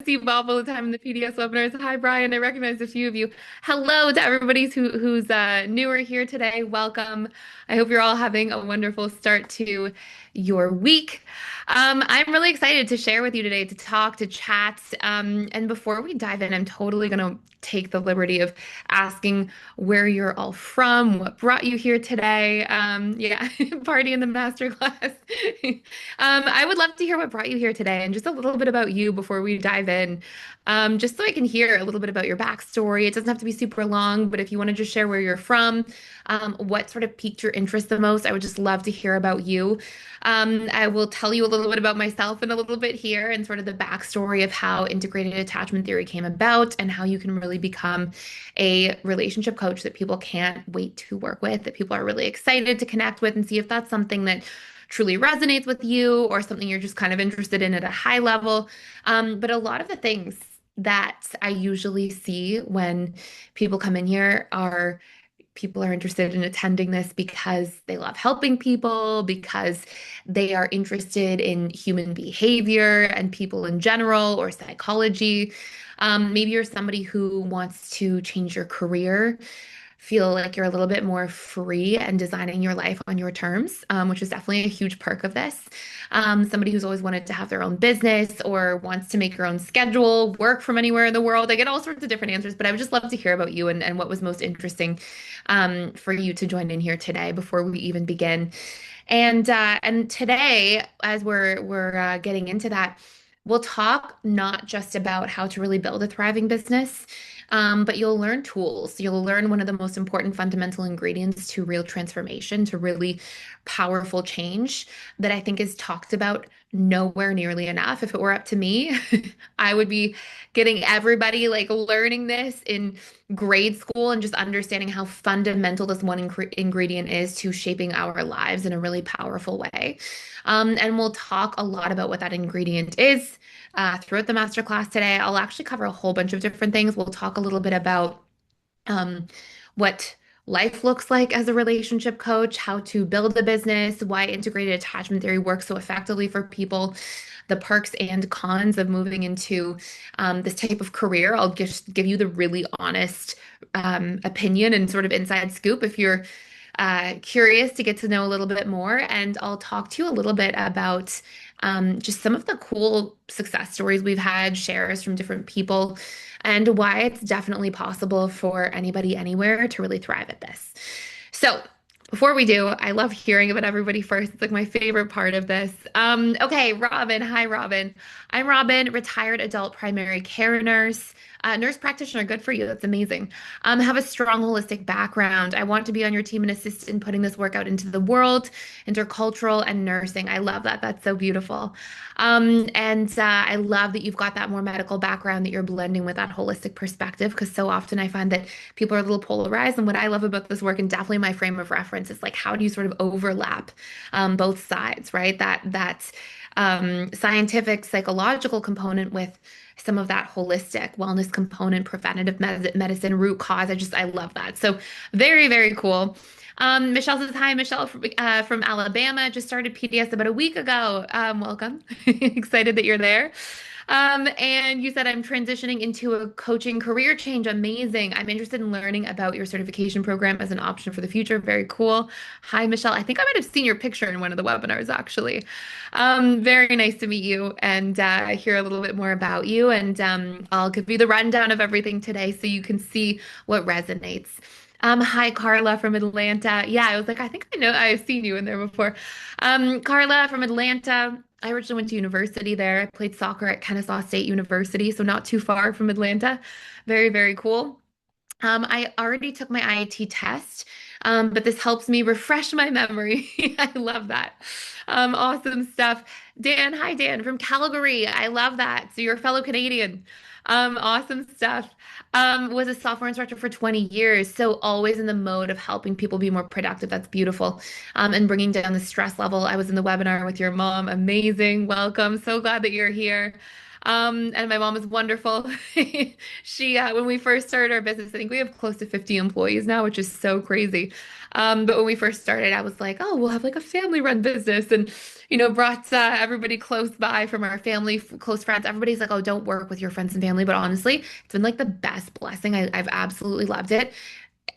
see Bob all the time in the PDS webinars. Hi, Brian. I recognize a few of you. Hello to everybody who's newer here today. Welcome. I hope you're all having a wonderful start to your week. I'm really excited to share with you today, to talk, to chat. And before we dive in, I'm totally going to take the liberty of asking where you're all from, what brought you here today. Yeah, party in the masterclass. I would love to hear what brought you here today and just a little bit about you before we dive in. Just so I can hear a little bit about your backstory. It doesn't have to be super long, but if you want to just share where you're from, what sort of piqued your interest the most, I would just love to hear about you. I will tell you a little bit about myself in a little bit here and sort of the backstory of how integrated attachment theory came about and how you can really become a relationship coach that people can't wait to work with, that people are really excited to connect with, and see if that's something that truly resonates with you or something you're just kind of interested in at a high level. But a lot of the things that I usually see when people come in here are people are interested in attending this because they love helping people, because they are interested in human behavior and people in general or psychology. Maybe you're somebody who wants to change your career, feel like you're a little bit more free and designing your life on your terms, which is definitely a huge perk of this. Somebody who's always wanted to have their own business or wants to make your own schedule, work from anywhere in the world. I get all sorts of different answers, but I would just love to hear about you and what was most interesting for you to join in here today before we even begin. And today, as we're getting into that, we'll talk not just about how to really build a thriving business, but you'll learn tools. You'll learn one of the most important fundamental ingredients to real transformation, to really powerful change that I think is talked about nowhere nearly enough. If it were up to me, I would be getting everybody like learning this in grade school and just understanding how fundamental this one ingredient is to shaping our lives in a really powerful way. And we'll talk a lot about what that ingredient is throughout the masterclass today. I'll actually cover a whole bunch of different things. We'll talk a little bit about um, what life looks like as a relationship coach, how to build a business, why integrated attachment theory works so effectively for people, the perks and cons of moving into this type of career. I'll just give you the really honest opinion and sort of inside scoop if you're curious to get to know a little bit more. And I'll talk to you a little bit about just some of the cool success stories we've had, shares from different people, and why it's definitely possible for anybody anywhere to really thrive at this. So, before we do, I love hearing about everybody first. It's like my favorite part of this. Okay, Robin. Hi, Robin. I'm Robin, retired adult primary care nurse. Nurse practitioner, good for you. That's amazing. Have a strong holistic background. I want to be on your team and assist in putting this work out into the world, intercultural and nursing. I love that. That's so beautiful. And I love that you've got that more medical background that you're blending with that holistic perspective because so often I find that people are a little polarized. And what I love about this work and definitely my frame of reference is like how do you sort of overlap both sides, right? That scientific psychological component with some of that holistic wellness component, preventative medicine, root cause. I love that. So very, very cool. Michelle says, hi, Michelle from Alabama, just started PDS about a week ago. Welcome. Excited that you're there. And you said I'm transitioning into a coaching career change. Amazing. I'm interested in learning about your certification program as an option for the future. Very cool. Hi, Michelle. I think I might have seen your picture in one of the webinars, actually. Very nice to meet you and hear a little bit more about you. And I'll give you the rundown of everything today so you can see what resonates. Hi, Carla from Atlanta. Yeah, I was like, I think I know I've seen you in there before. Carla from Atlanta. I originally went to university there. I played soccer at Kennesaw State University, so not too far from Atlanta. Very, very cool. I already took my IAT test, but this helps me refresh my memory. I love that. Awesome stuff. Dan, hi Dan from Calgary. I love that. So you're a fellow Canadian. Awesome stuff. Was a software instructor for 20 years, so always in the mode of helping people be more productive. That's beautiful. And bringing down the stress level. I was in the webinar with your mom. Amazing. Welcome. So glad that you're here. And my mom is wonderful. When we first started our business, I think we have close to 50 employees now, which is so crazy. But when we first started, I was like, oh, we'll have like a family-run business, and brought everybody close by from our family, close friends. Everybody's like, oh, don't work with your friends and family. But honestly, it's been like the best blessing. I've absolutely loved it.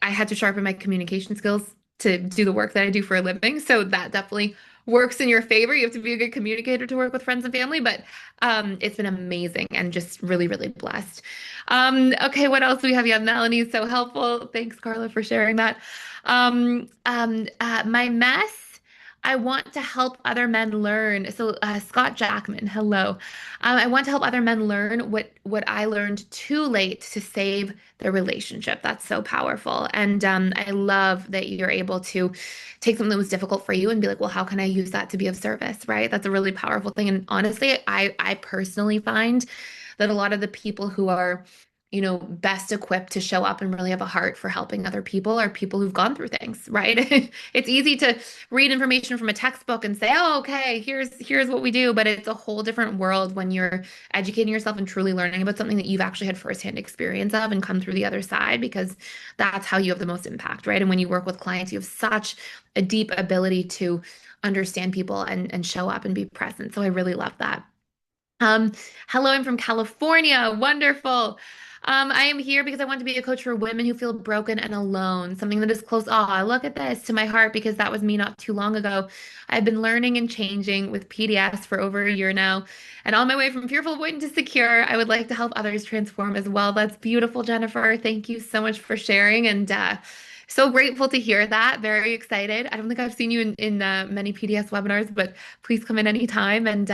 I had to sharpen my communication skills to do the work that I do for a living. So that definitely works in your favor. You have to be a good communicator to work with friends and family, but it's been amazing and just really, really blessed. Okay, what else do we have? Yeah, Melanie, so helpful. Thanks, Carla, for sharing that. My mess. I want to help other men learn. So, Scott Jackman, hello. I want to help other men learn what I learned too late to save the relationship. That's so powerful. And I love that you're able to take something that was difficult for you and be like, well, how can I use that to be of service, right? That's a really powerful thing. And honestly, I personally find that a lot of the people who are best equipped to show up and really have a heart for helping other people are people who've gone through things, right? It's easy to read information from a textbook and say, "Oh, okay, here's what we do," but it's a whole different world when you're educating yourself and truly learning about something that you've actually had firsthand experience of and come through the other side, because that's how you have the most impact, right? And when you work with clients, you have such a deep ability to understand people and show up and be present. So I really love that. Um, Hello, I'm from California. Wonderful. I am here because I want to be a coach for women who feel broken and alone, something that is close. Oh, look at this to my heart because that was me not too long ago. I've been learning and changing with PDS for over a year now. And on my way from fearful avoidant to secure, I would like to help others transform as well. That's beautiful, Jennifer. Thank you so much for sharing. And so grateful to hear that. Very excited. I don't think I've seen you in many PDS webinars, but please come in anytime. And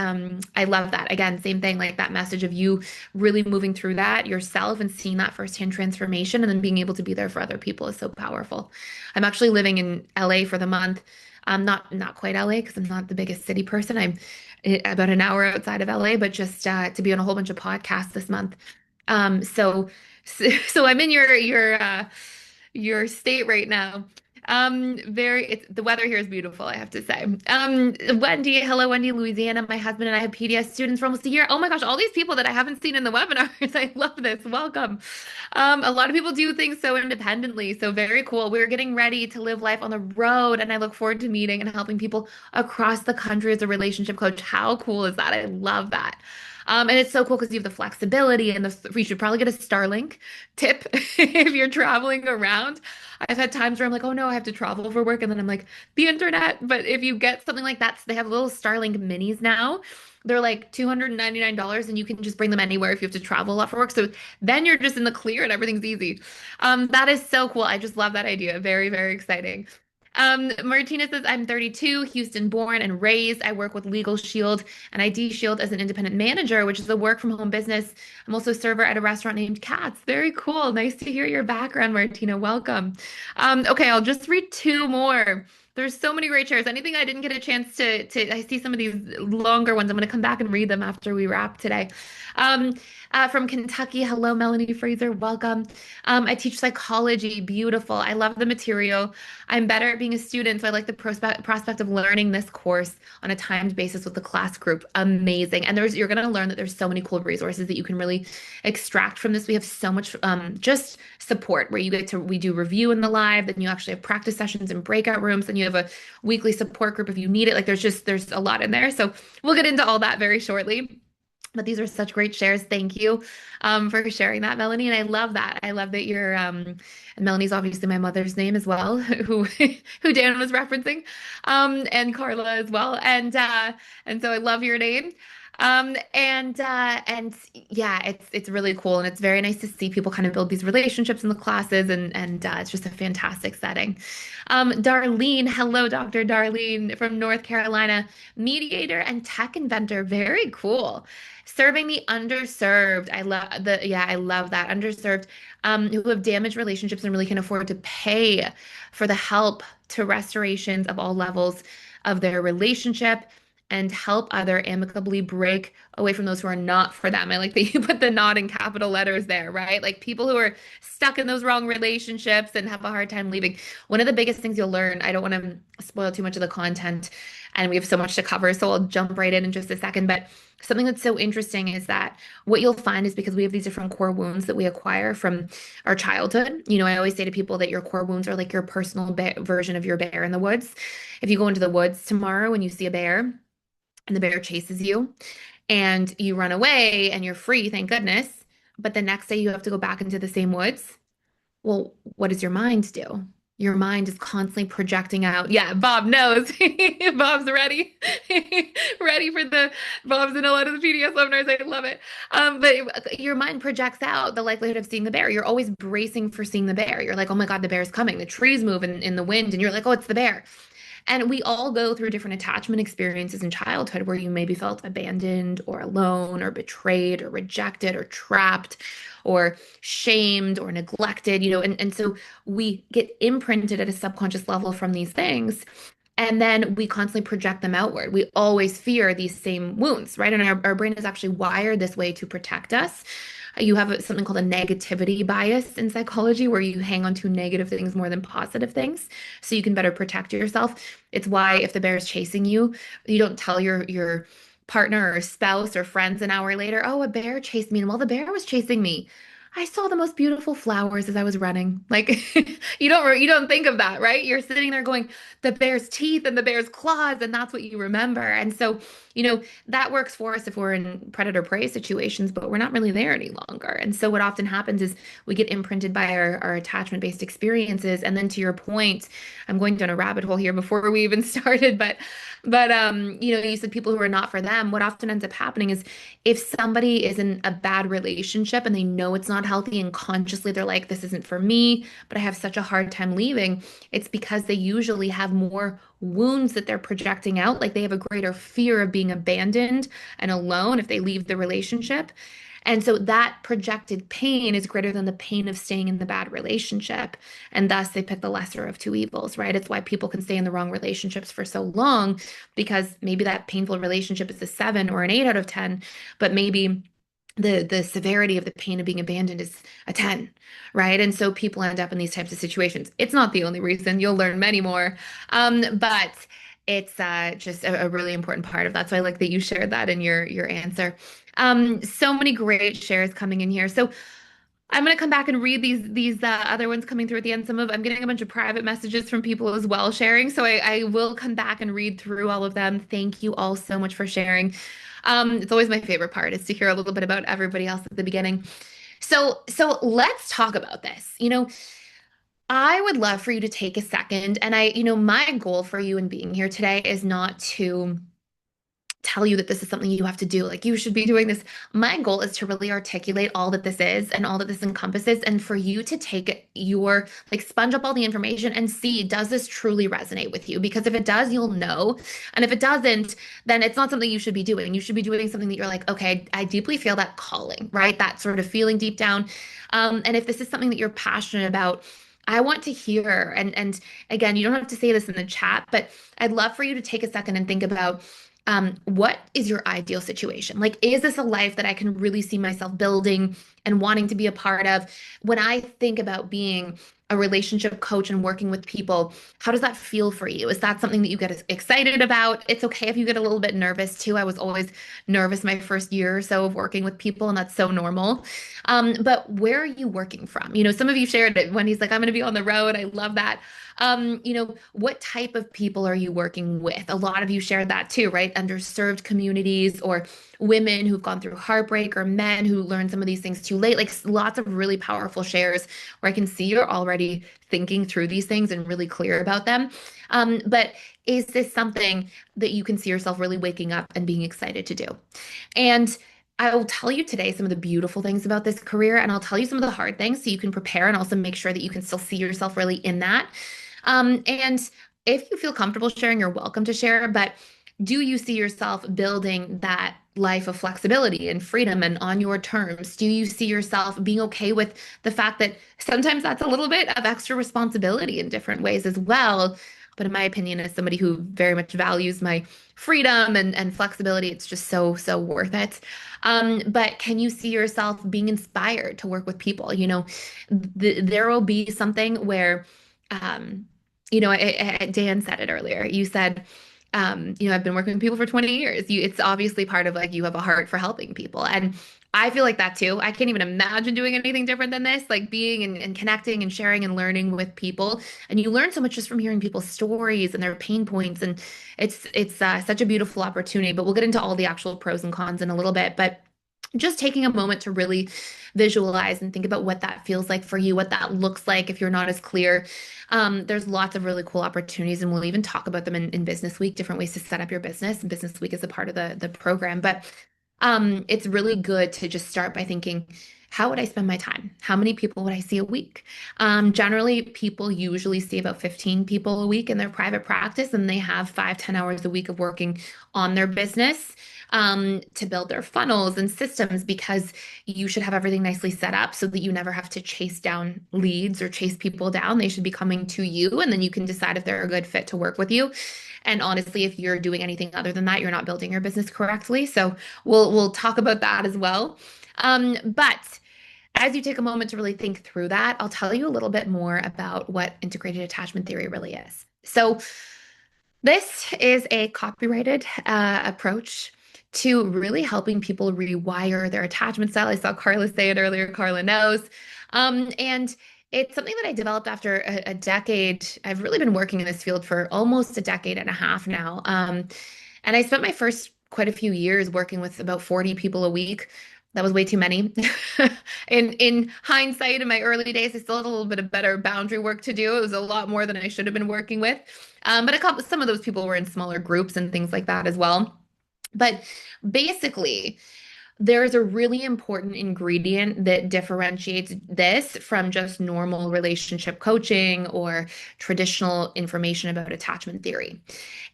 I love that. Again, same thing, like that message of you really moving through that yourself and seeing that firsthand transformation and then being able to be there for other people is so powerful. I'm actually living in LA for the month. Not quite LA because I'm not the biggest city person. I'm about an hour outside of LA, but just to be on a whole bunch of podcasts this month. Um, so so I'm in your state right now. The weather here is beautiful, I have to say. Wendy, hello, Wendy, Louisiana. My husband and I have PDS students for almost a year. Oh my gosh, all these people that I haven't seen in the webinars. I love this. Welcome. A lot of people do things so independently, so very cool. We're getting ready to live life on the road, and I look forward to meeting and helping people across the country as a relationship coach. How cool is that? I love that. And it's so cool because you have the flexibility and you should probably get a Starlink tip if you're traveling around. I've had times where I'm like, oh no, I have to travel for work. And then I'm like, the internet. But if you get something like that, so they have little Starlink minis now. They're like $299 and you can just bring them anywhere if you have to travel a lot for work. So then you're just in the clear and everything's easy. That is so cool. I just love that idea. Very, very exciting. Martina says, I'm 32, Houston born and raised. I work with Legal Shield and ID Shield as an independent manager, which is a work from home business. I'm also a server at a restaurant named Katz. Very cool. Nice to hear your background, Martina. Welcome. Okay, I'll just read two more. There's so many great shares. Anything I didn't get a chance I see some of these longer ones. I'm going to come back and read them after we wrap today. Um, from Kentucky, hello, Melanie Fraser. Welcome. I teach psychology. Beautiful. I love the material. I'm better at being a student, so I like the prospect of learning this course on a timed basis with the class group. Amazing. And you're going to learn that there's so many cool resources that you can really extract from this. We have so much just support where we do review in the live, then you actually have practice sessions and breakout rooms, and you have a weekly support group if you need it. Like there's a lot in there. So we'll get into all that very shortly. But these are such great shares. Thank you for sharing that, Melanie. And I love that. I love that and Melanie's obviously my mother's name as well, who Dan was referencing, and Carla as well. And so I love your name. And yeah, it's really cool. And it's very nice to see people kind of build these relationships in the classes and it's just a fantastic setting. Darlene, hello, Dr. Darlene from North Carolina, mediator and tech inventor. Very cool. Serving the underserved. I love that. Underserved, who have damaged relationships and really can afford to pay for the help to restorations of all levels of their relationship and help other amicably break away from those who are not for them. I like that you put the not in capital letters there, right? Like people who are stuck in those wrong relationships and have a hard time leaving. One of the biggest things you'll learn, I don't want to spoil too much of the content, and we have so much to cover, so I'll jump right in just a second. But something that's so interesting is that what you'll find is because we have these different core wounds that we acquire from our childhood. I always say to people that your core wounds are like your personal version of your bear in the woods. If you go into the woods tomorrow and you see a bear and the bear chases you and you run away and you're free, thank goodness. But the next day you have to go back into the same woods. Well, what does your mind do? Your mind is constantly projecting out. Yeah, Bob knows. Bob's ready. Ready for the Bob's in a lot of the PDS webinars. I love it. But your mind projects out the likelihood of seeing the bear. You're always bracing for seeing the bear. You're like, oh my God, the bear's coming. The trees move in the wind, and you're like, oh, it's the bear. And we all go through different attachment experiences in childhood where you maybe felt abandoned or alone or betrayed or rejected or trapped or shamed or neglected, and so we get imprinted at a subconscious level from these things. And then we constantly project them outward. We always fear these same wounds, right? And our brain is actually wired this way to protect us. You have something called a negativity bias in psychology where you hang on to negative things more than positive things so you can better protect yourself. It's why if the bear is chasing you, you don't tell your partner or spouse or friends an hour later, oh, a bear chased me. And while the bear was chasing me, I saw the most beautiful flowers as I was running. Like you don't think of that, right? You're sitting there going, the bear's teeth and the bear's claws, and that's what you remember. And so, that works for us if we're in predator prey situations, but we're not really there any longer. And so what often happens is we get imprinted by our attachment-based experiences. And then to your point, I'm going down a rabbit hole here before we even started, but you said people who are not for them. What often ends up happening is if somebody is in a bad relationship and they know it's not healthy and consciously they're like, this isn't for me, but I have such a hard time leaving, it's because they usually have more wounds that they're projecting out. Like they have a greater fear of being abandoned and alone if they leave the relationship. And so that projected pain is greater than the pain of staying in the bad relationship. And thus they pick the lesser of two evils, right? It's why people can stay in the wrong relationships for so long because maybe that painful relationship is a 7 or an 8 out of 10, but maybe the severity of the pain of being abandoned is a 10, right? And so people end up in these types of situations. It's not the only reason. You'll learn many more. But it's just a really important part of that. So I like that you shared that in your answer. So many great shares coming in here. So I'm going to come back and read these other ones coming through at the end. I'm getting a bunch of private messages from people as well sharing. So I will come back and read through all of them. Thank you all so much for sharing. It's always my favorite part is to hear a little bit about everybody else at the beginning. So let's talk about this. I would love for you to take a second, and my goal for you in being here today is not to tell you that this is something you have to do. Like you should be doing this. My goal is to really articulate all that this is and all that this encompasses, and for you to take like sponge up all the information and see, does this truly resonate with you? Because if it does, you'll know. And if it doesn't, then it's not something you should be doing. You should be doing something that you're like, okay, I deeply feel that calling, right? That sort of feeling deep down. And if this is something that you're passionate about, I want to hear, and again, you don't have to say this in the chat, but I'd love for you to take a second and think about what is your ideal situation? Like, is this a life that I can really see myself building and wanting to be a part of? When I think about being a relationship coach and working with people, how does that feel for you? Is that something that you get excited about? It's okay if you get a little bit nervous too. I was always nervous my first year or so of working with people, and that's so normal. But where are you working from? Some of you shared it when he's like, I'm going to be on the road. I love that. What type of people are you working with? A lot of you shared that too, right? Underserved communities or women who've gone through heartbreak or men who learned some of these things too late. Like lots of really powerful shares where I can see you're already thinking through these things and really clear about them. But is this something that you can see yourself really waking up and being excited to do? And I will tell you today some of the beautiful things about this career, and I'll tell you some of the hard things so you can prepare and also make sure that you can still see yourself really in that. And if you feel comfortable sharing, you're welcome to share, but do you see yourself building that life of flexibility and freedom and on your terms? Do you see yourself being okay with the fact that sometimes that's a little bit of extra responsibility in different ways as well? But in my opinion, as somebody who very much values my freedom and flexibility, it's just so worth it. But can you see yourself being inspired to work with people? There will be something where, Dan said it earlier. You said, I've been working with people for 20 years. It's obviously part of like you have a heart for helping people. And I feel like that too. I can't even imagine doing anything different than this, like being and connecting and sharing and learning with people. And you learn so much just from hearing people's stories and their pain points. And it's such a beautiful opportunity. But we'll get into all the actual pros and cons in a little bit. But just taking a moment to really visualize and think about what that feels like for you, what that looks like if you're not as clear. There's lots of really cool opportunities, and we'll even talk about them in Business Week, different ways to set up your business. And Business Week is a part of the program. But it's really good to just start by thinking, how would I spend my time? How many people would I see a week? Generally, people usually see about 15 people a week in their private practice, and they have 5, 10 hours a week of working on their business to build their funnels and systems because you should have everything nicely set up so that you never have to chase down leads or chase people down. They should be coming to you, and then you can decide if they're a good fit to work with you. And honestly, if you're doing anything other than that, you're not building your business correctly. So we'll talk about that as well. But as you take a moment to really think through that, I'll tell you a little bit more about what integrated attachment theory really is. So this is a copyrighted approach to really helping people rewire their attachment style. I saw Carla say it earlier. Carla knows. And it's something that I developed after a decade. I've really been working in this field for almost a decade and a half now. And I spent my first quite a few years working with about 40 people a week. That was way too many. In hindsight, in my early days, I still had a little bit of better boundary work to do. It was a lot more than I should have been working with. But some of those people were in smaller groups and things like that as well. But basically, there is a really important ingredient that differentiates this from just normal relationship coaching or traditional information about attachment theory.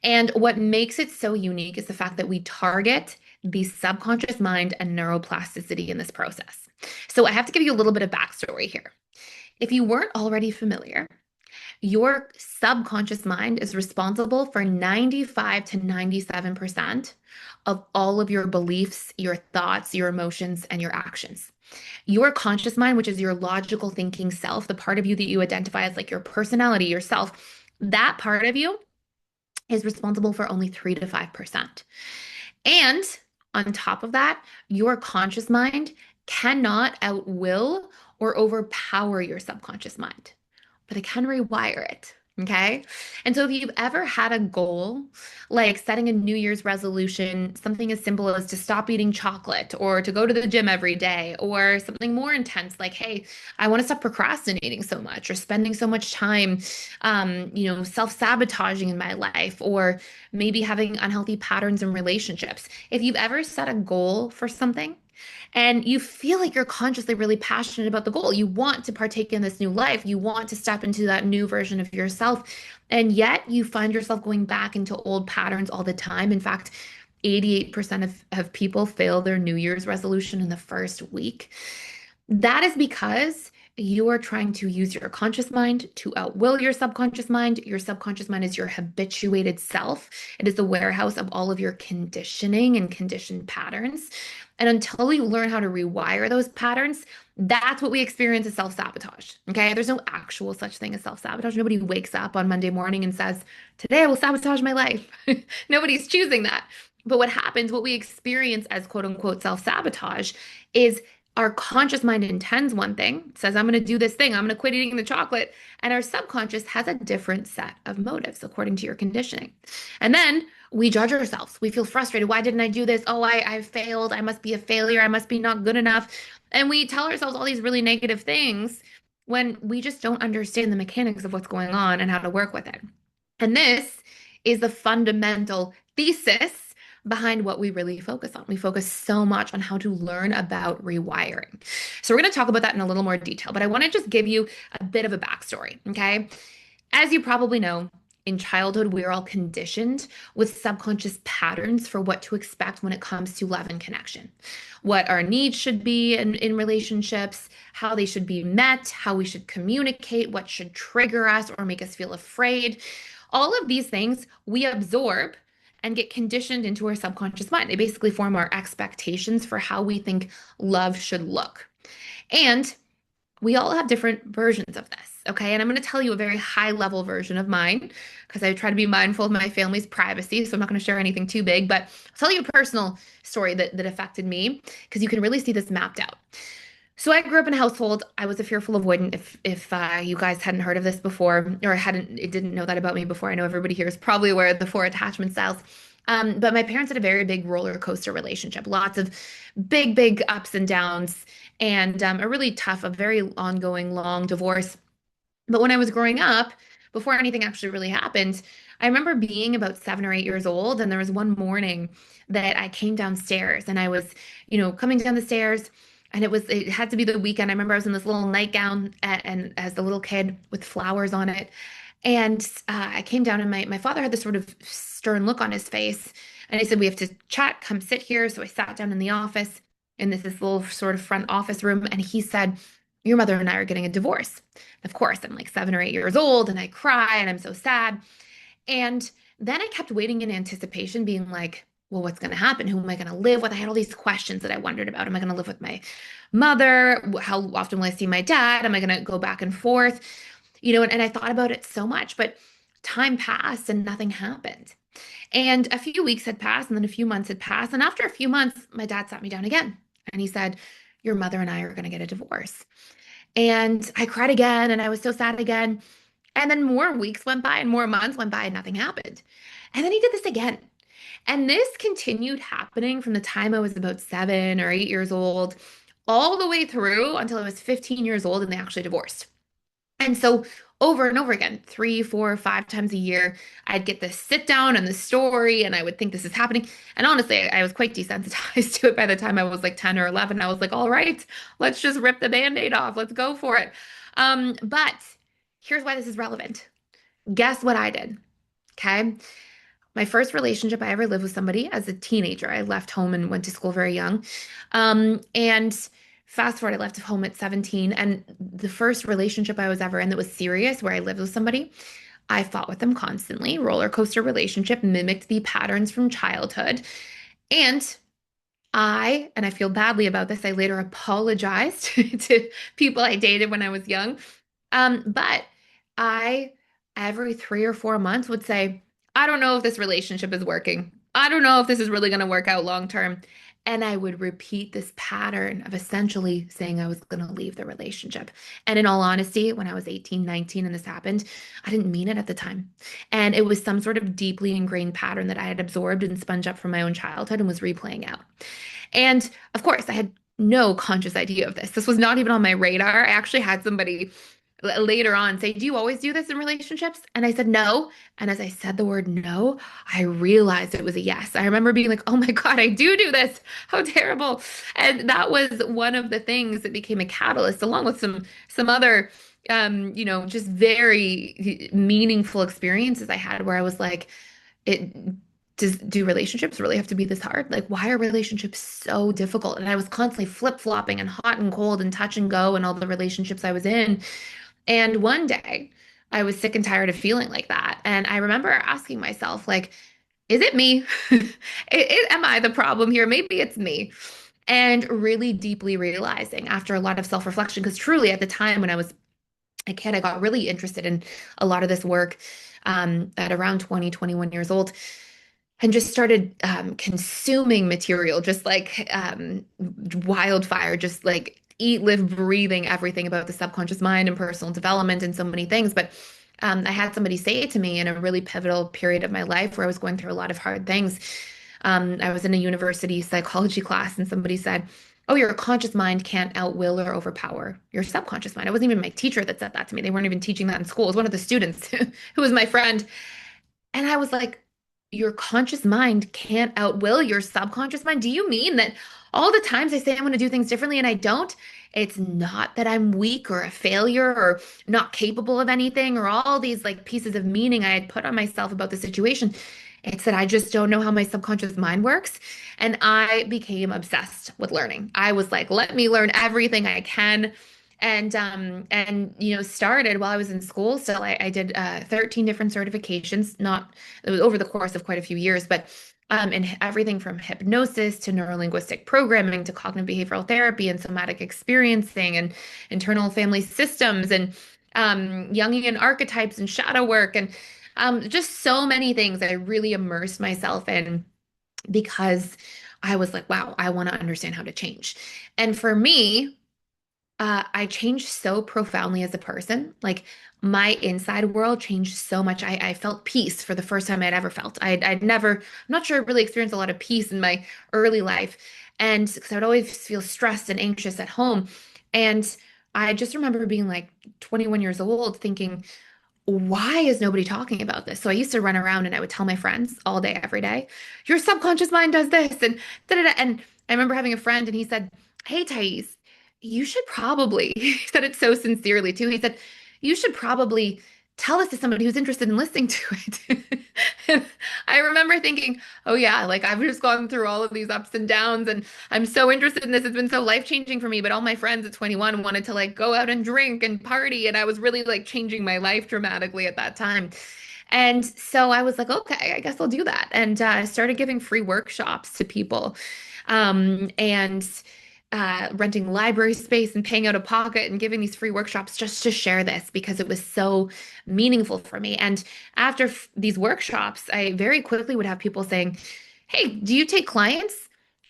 And what makes it so unique is the fact that we target the subconscious mind and neuroplasticity in this process. So I have to give you a little bit of backstory here. If you weren't already familiar, your subconscious mind is responsible for 95 to 97% of all of your beliefs, your thoughts, your emotions, and your actions. Your conscious mind, which is your logical thinking self, the part of you that you identify as like your personality, yourself, that part of you is responsible for only 3 to 5%. And on top of that, your conscious mind cannot outwill or overpower your subconscious mind, but it can rewire it. Okay. And so if you've ever had a goal, like setting a New Year's resolution, something as simple as to stop eating chocolate or to go to the gym every day, or something more intense, like, hey, I want to stop procrastinating so much or spending so much time, self-sabotaging in my life, or maybe having unhealthy patterns in relationships. If you've ever set a goal for something, and you feel like you're consciously really passionate about the goal. You want to partake in this new life. You want to step into that new version of yourself. And yet you find yourself going back into old patterns all the time. In fact, 88% of people fail their New Year's resolution in the first week. That is because you are trying to use your conscious mind to outwill your subconscious mind. Your subconscious mind is your habituated self. It is the warehouse of all of your conditioning and conditioned patterns. And until we learn how to rewire those patterns, that's what we experience as self-sabotage. Okay. There's no actual such thing as self-sabotage. Nobody wakes up on Monday morning and says, today I will sabotage my life. Nobody's choosing that. But what happens, what we experience as quote unquote self-sabotage is our conscious mind intends one thing, says, I'm going to do this thing, I'm going to quit eating the chocolate. And our subconscious has a different set of motives according to your conditioning. And then we judge ourselves. We feel frustrated. Why didn't I do this? Oh, I failed. I must be a failure. I must be not good enough. And we tell ourselves all these really negative things when we just don't understand the mechanics of what's going on and how to work with it. And this is the fundamental thesis behind what we really focus on. We focus so much on how to learn about rewiring. So we're going to talk about that in a little more detail, but I want to just give you a bit of a backstory, okay? As you probably know, in childhood, we're all conditioned with subconscious patterns for what to expect when it comes to love and connection. What our needs should be in relationships, how they should be met, how we should communicate, what should trigger us or make us feel afraid. All of these things we absorb and get conditioned into our subconscious mind. They basically form our expectations for how we think love should look. And we all have different versions of this. Okay. And I'm going to tell you a very high level version of mine because I try to be mindful of my family's privacy. So I'm not going to share anything too big, but I'll tell you a personal story that affected me because you can really see this mapped out. So I grew up in a household. I was a fearful avoidant. If you guys hadn't heard of this before or didn't know that about me before, I know everybody here is probably aware of the four attachment styles. But my parents had a very big roller coaster relationship, lots of big ups and downs, and a really tough, a very ongoing, long divorce. But when I was growing up, before anything actually really happened, I remember being about 7 or 8 years old, and there was one morning that I came downstairs and I was, coming down the stairs, and it had to be the weekend. I remember I was in this little nightgown and as a little kid with flowers on it. And I came down and my father had this sort of stern look on his face. And he said, "We have to chat, come sit here." So I sat down in the office in this little sort of front office room. And he said, "Your mother and I are getting a divorce." Of course, I'm like 7 or 8 years old and I cry and I'm so sad. And then I kept waiting in anticipation, being like, well, what's going to happen? Who am I going to live with? I had all these questions that I wondered about. Am I going to live with my mother? How often will I see my dad? Am I going to go back and forth? And I thought about it so much, but time passed and nothing happened. And a few weeks had passed, and then a few months had passed. And after a few months, my dad sat me down again and he said, "Your mother and I are going to get a divorce." And I cried again, and I was so sad again. And then more weeks went by and more months went by and nothing happened. And then he did this again. And this continued happening from the time I was about 7 or 8 years old, all the way through until I was 15 years old and they actually divorced. And so over and over again, 3, 4, 5 times a year, I'd get this sit down and the story, and I would think this is happening. And honestly, I was quite desensitized to it by the time I was like 10 or 11. I was like, all right, let's just rip the band-aid off. Let's go for it. But here's why this is relevant. Guess what I did? Okay. My first relationship I ever lived with somebody as a teenager. I left home and went to school very young. And fast forward, I left home at 17. And the first relationship I was ever in that was serious, where I lived with somebody, I fought with them constantly. Roller coaster relationship mimicked the patterns from childhood. And and I feel badly about this, I later apologized to people I dated when I was young. But I, every 3 or 4 months, would say, "I don't know if this relationship is working. I don't know if this is really going to work out long term." And I would repeat this pattern of essentially saying I was going to leave the relationship. And in all honesty, when I was 18, 19, and this happened, I didn't mean it at the time. And it was some sort of deeply ingrained pattern that I had absorbed and sponged up from my own childhood and was replaying out. And of course, I had no conscious idea of this. This was not even on my radar. I actually had somebody later on say, "Do you always do this in relationships?" And I said, "No." And as I said the word no, I realized it was a yes. I remember being like, "Oh my God, I do this. How terrible." And that was one of the things that became a catalyst, along with some other just very meaningful experiences I had where I was like, it do relationships really have to be this hard? Like, why are relationships so difficult? And I was constantly flip-flopping and hot and cold and touch and go in all the relationships I was in. And one day I was sick and tired of feeling like that. And I remember asking myself, like, is it me? Am I the problem here? Maybe it's me. And really deeply realizing after a lot of self-reflection, because truly at the time when I was a kid, I got really interested in a lot of this work at around 20, 21 years old and just started consuming material just like wildfire, just like eat, live, breathing everything about the subconscious mind and personal development and so many things. But I had somebody say to me in a really pivotal period of my life where I was going through a lot of hard things. I was in a university psychology class and somebody said, "Oh, your conscious mind can't outwill or overpower your subconscious mind." It wasn't even my teacher that said that to me. They weren't even teaching that in school. It was one of the students who was my friend. And I was like, your conscious mind can't outwill your subconscious mind? Do you mean that all the times I say I'm going to do things differently and I don't, it's not that I'm weak or a failure or not capable of anything or all these like pieces of meaning I had put on myself about the situation. It's that I just don't know how my subconscious mind works. And I became obsessed with learning. I was like, let me learn everything I can and started while I was in school. So I did 13 different certifications, not it was over the course of quite a few years, but in everything from hypnosis to neurolinguistic programming to cognitive behavioral therapy and somatic experiencing and internal family systems. And Jungian archetypes and shadow work, and just so many things I really immersed myself in because I was like, wow, I want to understand how to change. And for me, I changed so profoundly as a person. Like my inside world changed so much. I felt peace for the first time I'd ever felt. I'd never, I'm not sure I really experienced a lot of peace in my early life. And because I would always feel stressed and anxious at home. And I just remember being like 21 years old thinking, why is nobody talking about this? So I used to run around and I would tell my friends all day, every day, your subconscious mind does this and da da da. And I remember having a friend and he said, hey, Thais, you should probably, he said it so sincerely too. He said, you should probably tell this to somebody who's interested in listening to it. And I remember thinking, oh yeah, like I've just gone through all of these ups and downs and I'm so interested in this. It's been so life-changing for me. But all my friends at 21 wanted to like go out and drink and party. And I was really like changing my life dramatically at that time. And so I was like, okay, I guess I'll do that. And I started giving free workshops to people and renting library space and paying out of pocket and giving these free workshops just to share this because it was so meaningful for me. And after these workshops, I very quickly would have people saying, hey, do you take clients?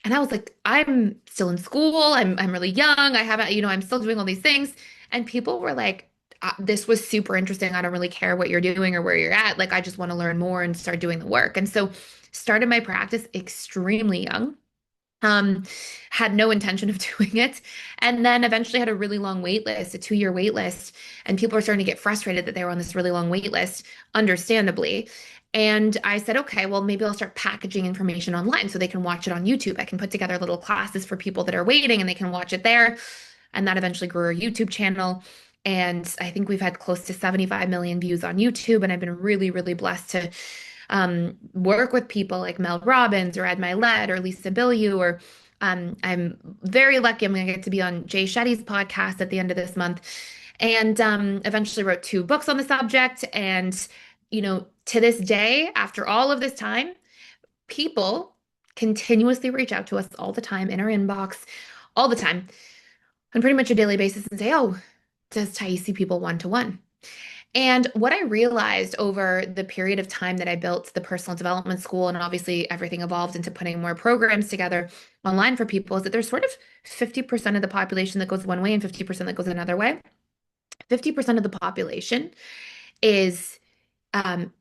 And I was like, I'm still in school. I'm really young. I haven't, I'm still doing all these things. And people were like, this was super interesting. I don't really care what you're doing or where you're at. Like, I just want to learn more and start doing the work. And so started my practice extremely young. Um, had no intention of doing it. And then eventually had a really long wait list, a 2-year wait list. And people were starting to get frustrated that they were on this really long wait list, understandably. And I said, okay, well, maybe I'll start packaging information online so they can watch it on YouTube. I can put together little classes for people that are waiting and they can watch it there. And that eventually grew our YouTube channel. And I think we've had close to 75 million views on YouTube. And I've been really, really blessed to work with people like Mel Robbins or Ed Milet or Lisa Bilyeu, or I'm very lucky. I'm going to get to be on Jay Shetty's podcast at the end of this month. And eventually wrote 2 books on the subject. And, to this day, after all of this time, people continuously reach out to us all the time in our inbox, all the time, on pretty much a daily basis and say, oh, does Thais see people one-to-one? And what I realized over the period of time that I built the personal development school, and obviously everything evolved into putting more programs together online for people, is that there's sort of 50% of the population that goes one way and 50% that goes another way. 50% of the population is um,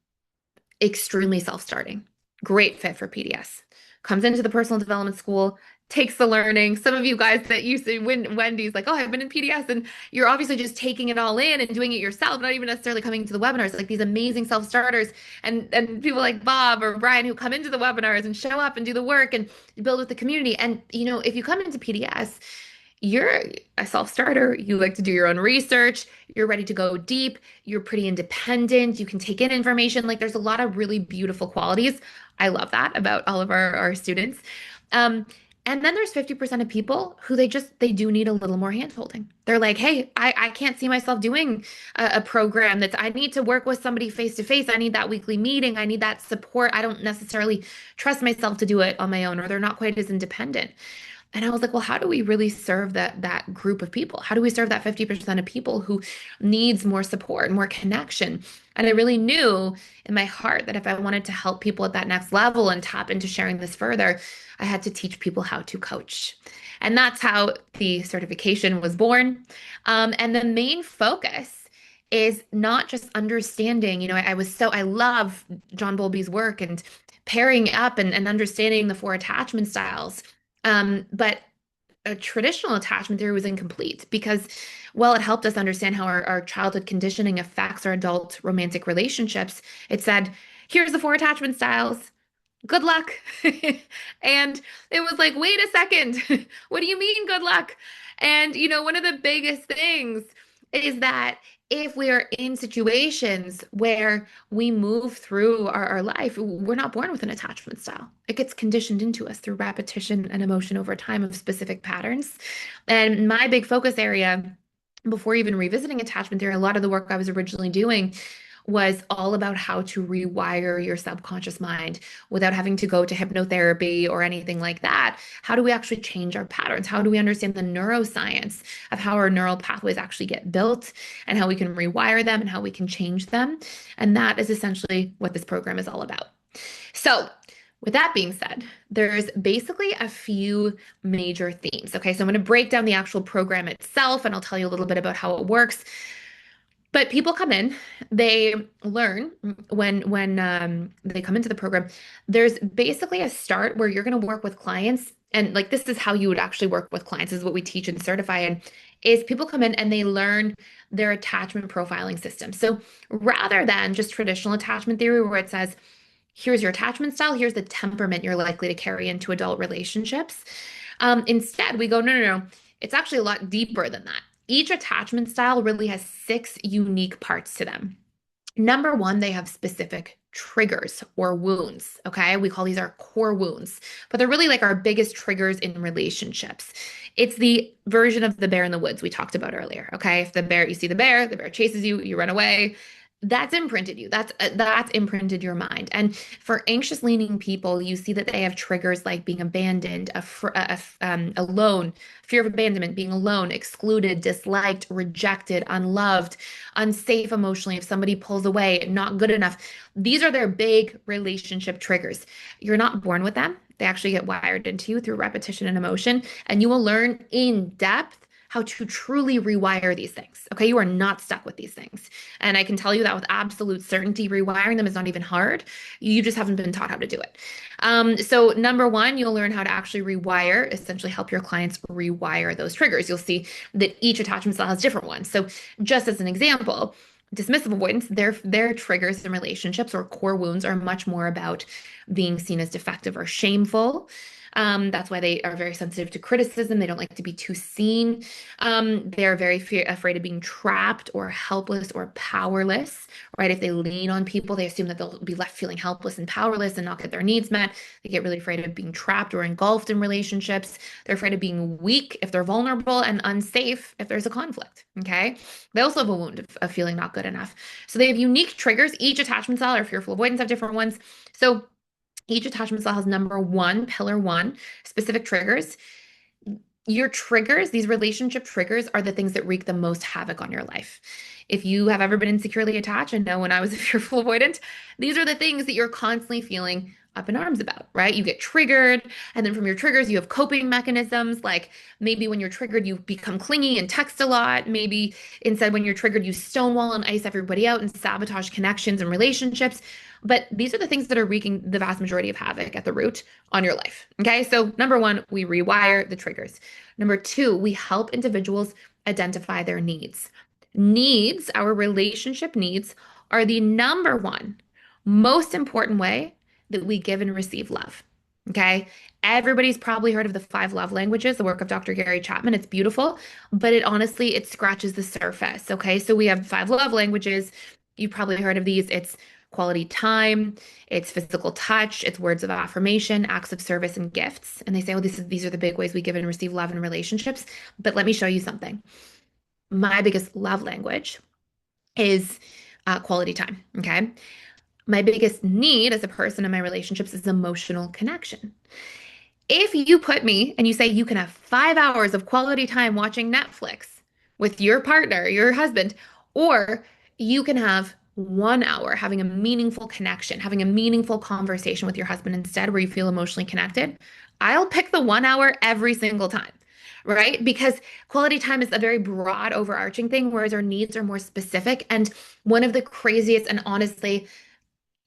extremely self-starting. Great fit for PDS. Comes into the personal development school, takes the learning. Some of you guys that used to when Wendy's like, oh, I've been in PDS, and you're obviously just taking it all in and doing it yourself, not even necessarily coming to the webinars, like these amazing self-starters and people like Bob or Brian who come into the webinars and show up and do the work and build with the community. And if you come into PDS, you're a self-starter, you like to do your own research, you're ready to go deep, you're pretty independent, you can take in information. Like there's a lot of really beautiful qualities. I love that about all of our students. Um, and then there's 50% of people who they do need a little more handholding. They're like, hey, I can't see myself doing a program that's I need to work with somebody face to face. I need that weekly meeting. I need that support. I don't necessarily trust myself to do it on my own, or they're not quite as independent. And I was like, well, how do we really serve that group of people? How do we serve that 50% of people who needs more support, more connection? And I really knew in my heart that if I wanted to help people at that next level and tap into sharing this further, I had to teach people how to coach. And that's how the certification was born. And the main focus is not just understanding, I love John Bowlby's work and pairing up and understanding the 4 attachment styles. But a traditional attachment theory was incomplete because, well, it helped us understand how our childhood conditioning affects our adult romantic relationships. It said, here's the 4 attachment styles. Good luck. And it was like, wait a second. What do you mean, good luck? And, one of the biggest things is that if we are in situations where we move through our life, we're not born with an attachment style. It gets conditioned into us through repetition and emotion over time of specific patterns. And my big focus area, before even revisiting attachment theory, a lot of the work I was originally doing was all about how to rewire your subconscious mind without having to go to hypnotherapy or anything like that. How do we actually change our patterns? How do we understand the neuroscience of how our neural pathways actually get built and how we can rewire them and how we can change them? And that is essentially what this program is all about. So, with that being said, there's basically a few major themes. Okay, so I'm going to break down the actual program itself and I'll tell you a little bit about how it works. But people come in, they learn when they come into the program. There's basically a start where you're going to work with clients, and like this is how you would actually work with clients. This is what we teach and certify in. Is people come in and they learn their attachment profiling system. So rather than just traditional attachment theory, where it says, here's your attachment style, here's the temperament you're likely to carry into adult relationships. Instead, we go, no, no, no. It's actually a lot deeper than that. Each attachment style really has six unique parts to them. Number one, they have specific triggers or wounds. Okay. We call these our core wounds, but they're really like our biggest triggers in relationships. It's the version of the bear in the woods we talked about earlier. Okay. If you see the bear chases you, you run away. That's imprinted you. That's imprinted your mind. And for anxious leaning people, you see that they have triggers like being abandoned, alone, fear of abandonment, being alone, excluded, disliked, rejected, unloved, unsafe emotionally. If somebody pulls away, not good enough. These are their big relationship triggers. You're not born with them. They actually get wired into you through repetition and emotion, and you will learn in depth how to truly rewire these things. Okay, you are not stuck with these things. And I can tell you that with absolute certainty, rewiring them is not even hard. You just haven't been taught how to do it. So, number one, you'll learn how to actually rewire, essentially help your clients rewire those triggers. You'll see that each attachment style has different ones. So, just as an example, dismissive avoidance, their triggers in relationships or core wounds are much more about being seen as defective or shameful. That's why they are very sensitive to criticism. They don't like to be too seen. They're very afraid of being trapped or helpless or powerless, right? If they lean on people, they assume that they'll be left feeling helpless and powerless and not get their needs met. They get really afraid of being trapped or engulfed in relationships. They're afraid of being weak if they're vulnerable and unsafe if there's a conflict, okay? They also have a wound of feeling not good enough. So they have unique triggers. Each attachment style or fearful avoidance have different ones. So each attachment style has number one, pillar one, specific triggers. Your triggers, these relationship triggers, are the things that wreak the most havoc on your life. If you have ever been insecurely attached, and know when I was a fearful avoidant, these are the things that you're constantly feeling up in arms about, right? You get triggered, and then from your triggers, you have coping mechanisms. Like maybe when you're triggered, you become clingy and text a lot. Maybe instead, when you're triggered, you stonewall and ice everybody out and sabotage connections and relationships. But these are the things that are wreaking the vast majority of havoc at the root on your life. Okay. So, number one, we rewire the triggers. Number two, we help individuals identify their needs. Needs, our relationship needs, are the number one most important way that we give and receive love. Okay. Everybody's probably heard of the five love languages, the work of Dr. Gary Chapman. It's beautiful, but it scratches the surface. Okay. So we have five love languages. You've probably heard of these. It's quality time, it's physical touch, it's words of affirmation, acts of service, and gifts. And they say, well, these are the big ways we give and receive love in relationships. But let me show you something. My biggest love language is quality time. Okay. My biggest need as a person in my relationships is emotional connection. If you put me and you say you can have 5 hours of quality time watching Netflix with your partner, your husband, or you can have 1 hour having a meaningful connection, having a meaningful conversation with your husband instead, where you feel emotionally connected, I'll pick the 1 hour every single time, right? Because quality time is a very broad, overarching thing, whereas our needs are more specific. And one of the craziest, and honestly,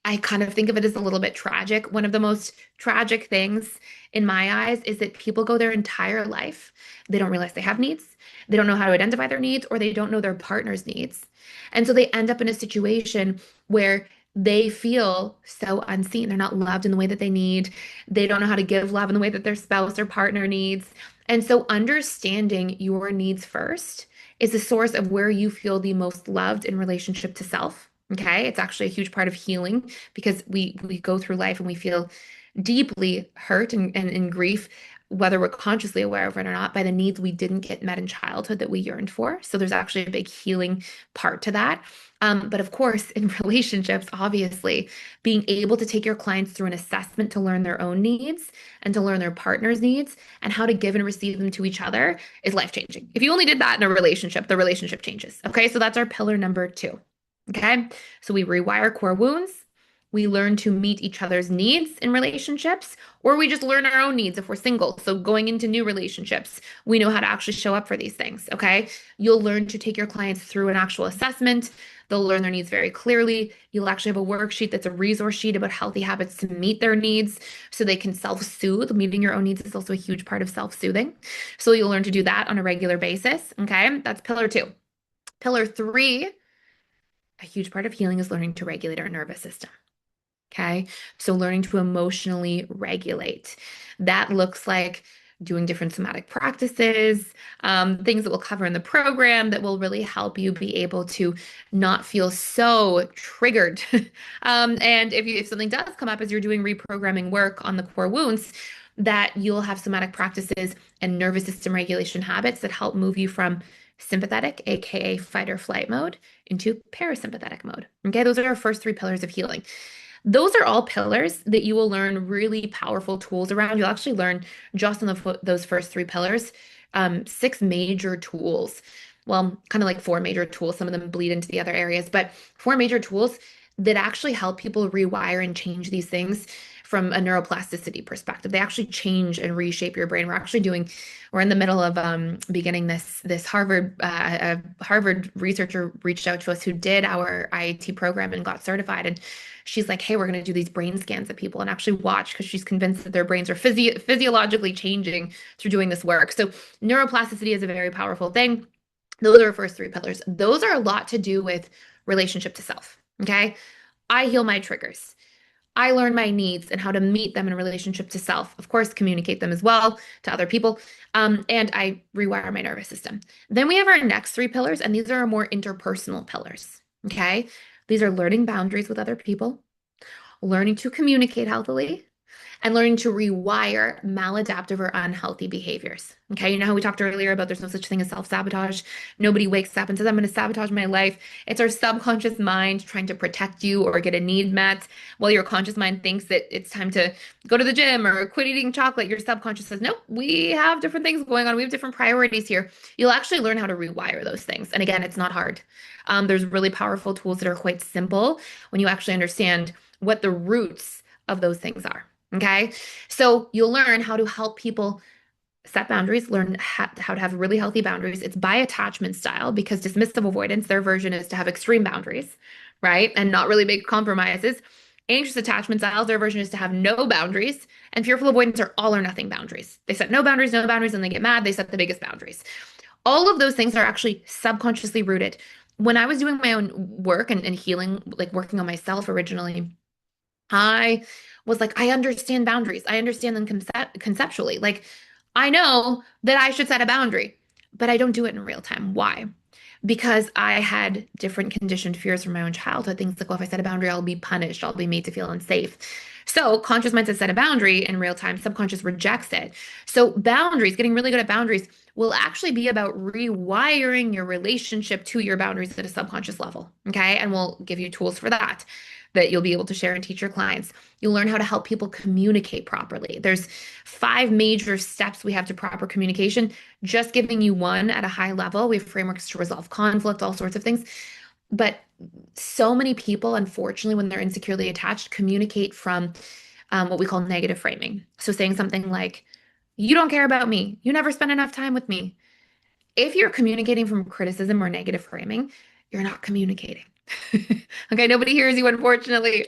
I kind of think of it as a little bit tragic. One of the most tragic things in my eyes is that people go their entire life. They don't realize they have needs. They don't know how to identify their needs, or they don't know their partner's needs. And so they end up in a situation where they feel so unseen. They're not loved in the way that they need. They don't know how to give love in the way that their spouse or partner needs. And so understanding your needs first is the source of where you feel the most loved in relationship to self. Okay. It's actually a huge part of healing, because we go through life and we feel deeply hurt and in grief whether we're consciously aware of it or not, by the needs we didn't get met in childhood that we yearned for. So there's actually a big healing part to that. But of course, in relationships, obviously, being able to take your clients through an assessment to learn their own needs and to learn their partner's needs and how to give and receive them to each other is life changing. If you only did that in a relationship, the relationship changes. Okay, so that's our pillar number two. Okay, so we rewire core wounds. We learn to meet each other's needs in relationships, or we just learn our own needs if we're single. So going into new relationships, we know how to actually show up for these things. Okay, you'll learn to take your clients through an actual assessment. They'll learn their needs very clearly. You'll actually have a worksheet that's a resource sheet about healthy habits to meet their needs so they can self-soothe. Meeting your own needs is also a huge part of self-soothing. So you'll learn to do that on a regular basis. Okay, that's pillar two. Pillar three, a huge part of healing is learning to regulate our nervous system. Okay. So learning to emotionally regulate. That looks like doing different somatic practices, things that we'll cover in the program that will really help you be able to not feel so triggered. And if something does come up as you're doing reprogramming work on the core wounds, that you'll have somatic practices and nervous system regulation habits that help move you from sympathetic, aka fight or flight mode, into parasympathetic mode. Okay, those are our first three pillars of healing. Those are all pillars that you will learn really powerful tools around. You'll actually learn just on those first three pillars, six major tools. Well, kind of like four major tools. Some of them bleed into the other areas, but four major tools that actually help people rewire and change these things from a neuroplasticity perspective. They actually change and reshape your brain. We're in the middle of beginning this Harvard a Harvard researcher reached out to us who did our IAT program and got certified, and she's like, hey, we're going to do these brain scans of people and actually watch because she's convinced that their brains are physiologically changing through doing this work. So neuroplasticity is a very powerful thing. Those are our first three pillars. Those are a lot to do with relationship to self. Okay. I heal my triggers. I learn my needs and how to meet them in relationship to self. Of course, communicate them as well to other people. And I rewire my nervous system. Then we have our next three pillars, and these are our more interpersonal pillars. Okay. These are learning boundaries with other people, learning to communicate healthily, and learning to rewire maladaptive or unhealthy behaviors. Okay, you know how we talked earlier about there's no such thing as self-sabotage? Nobody wakes up and says, I'm going to sabotage my life. It's our subconscious mind trying to protect you or get a need met, while your conscious mind thinks that it's time to go to the gym or quit eating chocolate. Your subconscious says, nope, we have different things going on. We have different priorities here. You'll actually learn how to rewire those things. And again, it's not hard. There's really powerful tools that are quite simple when you actually understand what the roots of those things are. Okay. So you'll learn how to help people set boundaries, learn how to have really healthy boundaries. It's by attachment style because dismissive avoidance, their version is to have extreme boundaries, right? And not really make compromises. Anxious attachment styles, their version is to have no boundaries. And fearful avoidance are all or nothing boundaries. They set no boundaries, and they get mad. They set the biggest boundaries. All of those things are actually subconsciously rooted. When I was doing my own work and healing, like working on myself originally, I was like, I understand boundaries. I understand them conceptually. Like, I know that I should set a boundary, but I don't do it in real time. Why? Because I had different conditioned fears from my own childhood. Things like, well, if I set a boundary, I'll be punished. I'll be made to feel unsafe. So conscious mind says set a boundary in real time. Subconscious rejects it. So boundaries, getting really good at boundaries, will actually be about rewiring your relationship to your boundaries at a subconscious level. Okay. And we'll give you tools for that you'll be able to share and teach your clients. You'll learn how to help people communicate properly. There's 5 major steps we have to proper communication. Just giving you one at a high level. We have frameworks to resolve conflict, all sorts of things. But so many people, unfortunately, when they're insecurely attached, communicate from what we call negative framing. So saying something like, you don't care about me. You never spend enough time with me. If you're communicating from criticism or negative framing, you're not communicating. Okay, nobody hears you, unfortunately.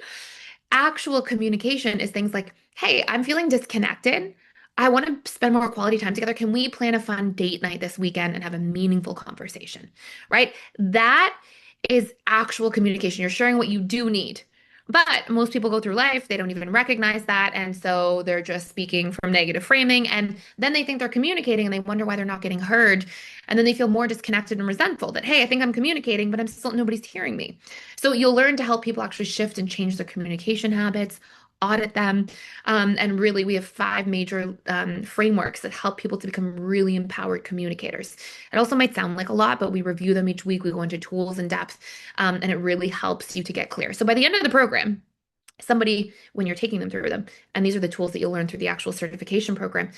Actual communication is things like, hey, I'm feeling disconnected. I want to spend more quality time together. Can we plan a fun date night this weekend and have a meaningful conversation? Right? That is actual communication. You're sharing what you do need. But most people go through life, they don't even recognize that. And so they're just speaking from negative framing. And then they think they're communicating and they wonder why they're not getting heard. And then they feel more disconnected and resentful that, hey, I think I'm communicating, but nobody's hearing me. So you'll learn to help people actually shift and change their communication habits audit them. And really, we have five major frameworks that help people to become really empowered communicators. It also might sound like a lot, but we review them each week. We go into tools in depth, and it really helps you to get clear. So by the end of the program, somebody, when you're taking them through them, and these are the tools that you'll learn through the actual certification program,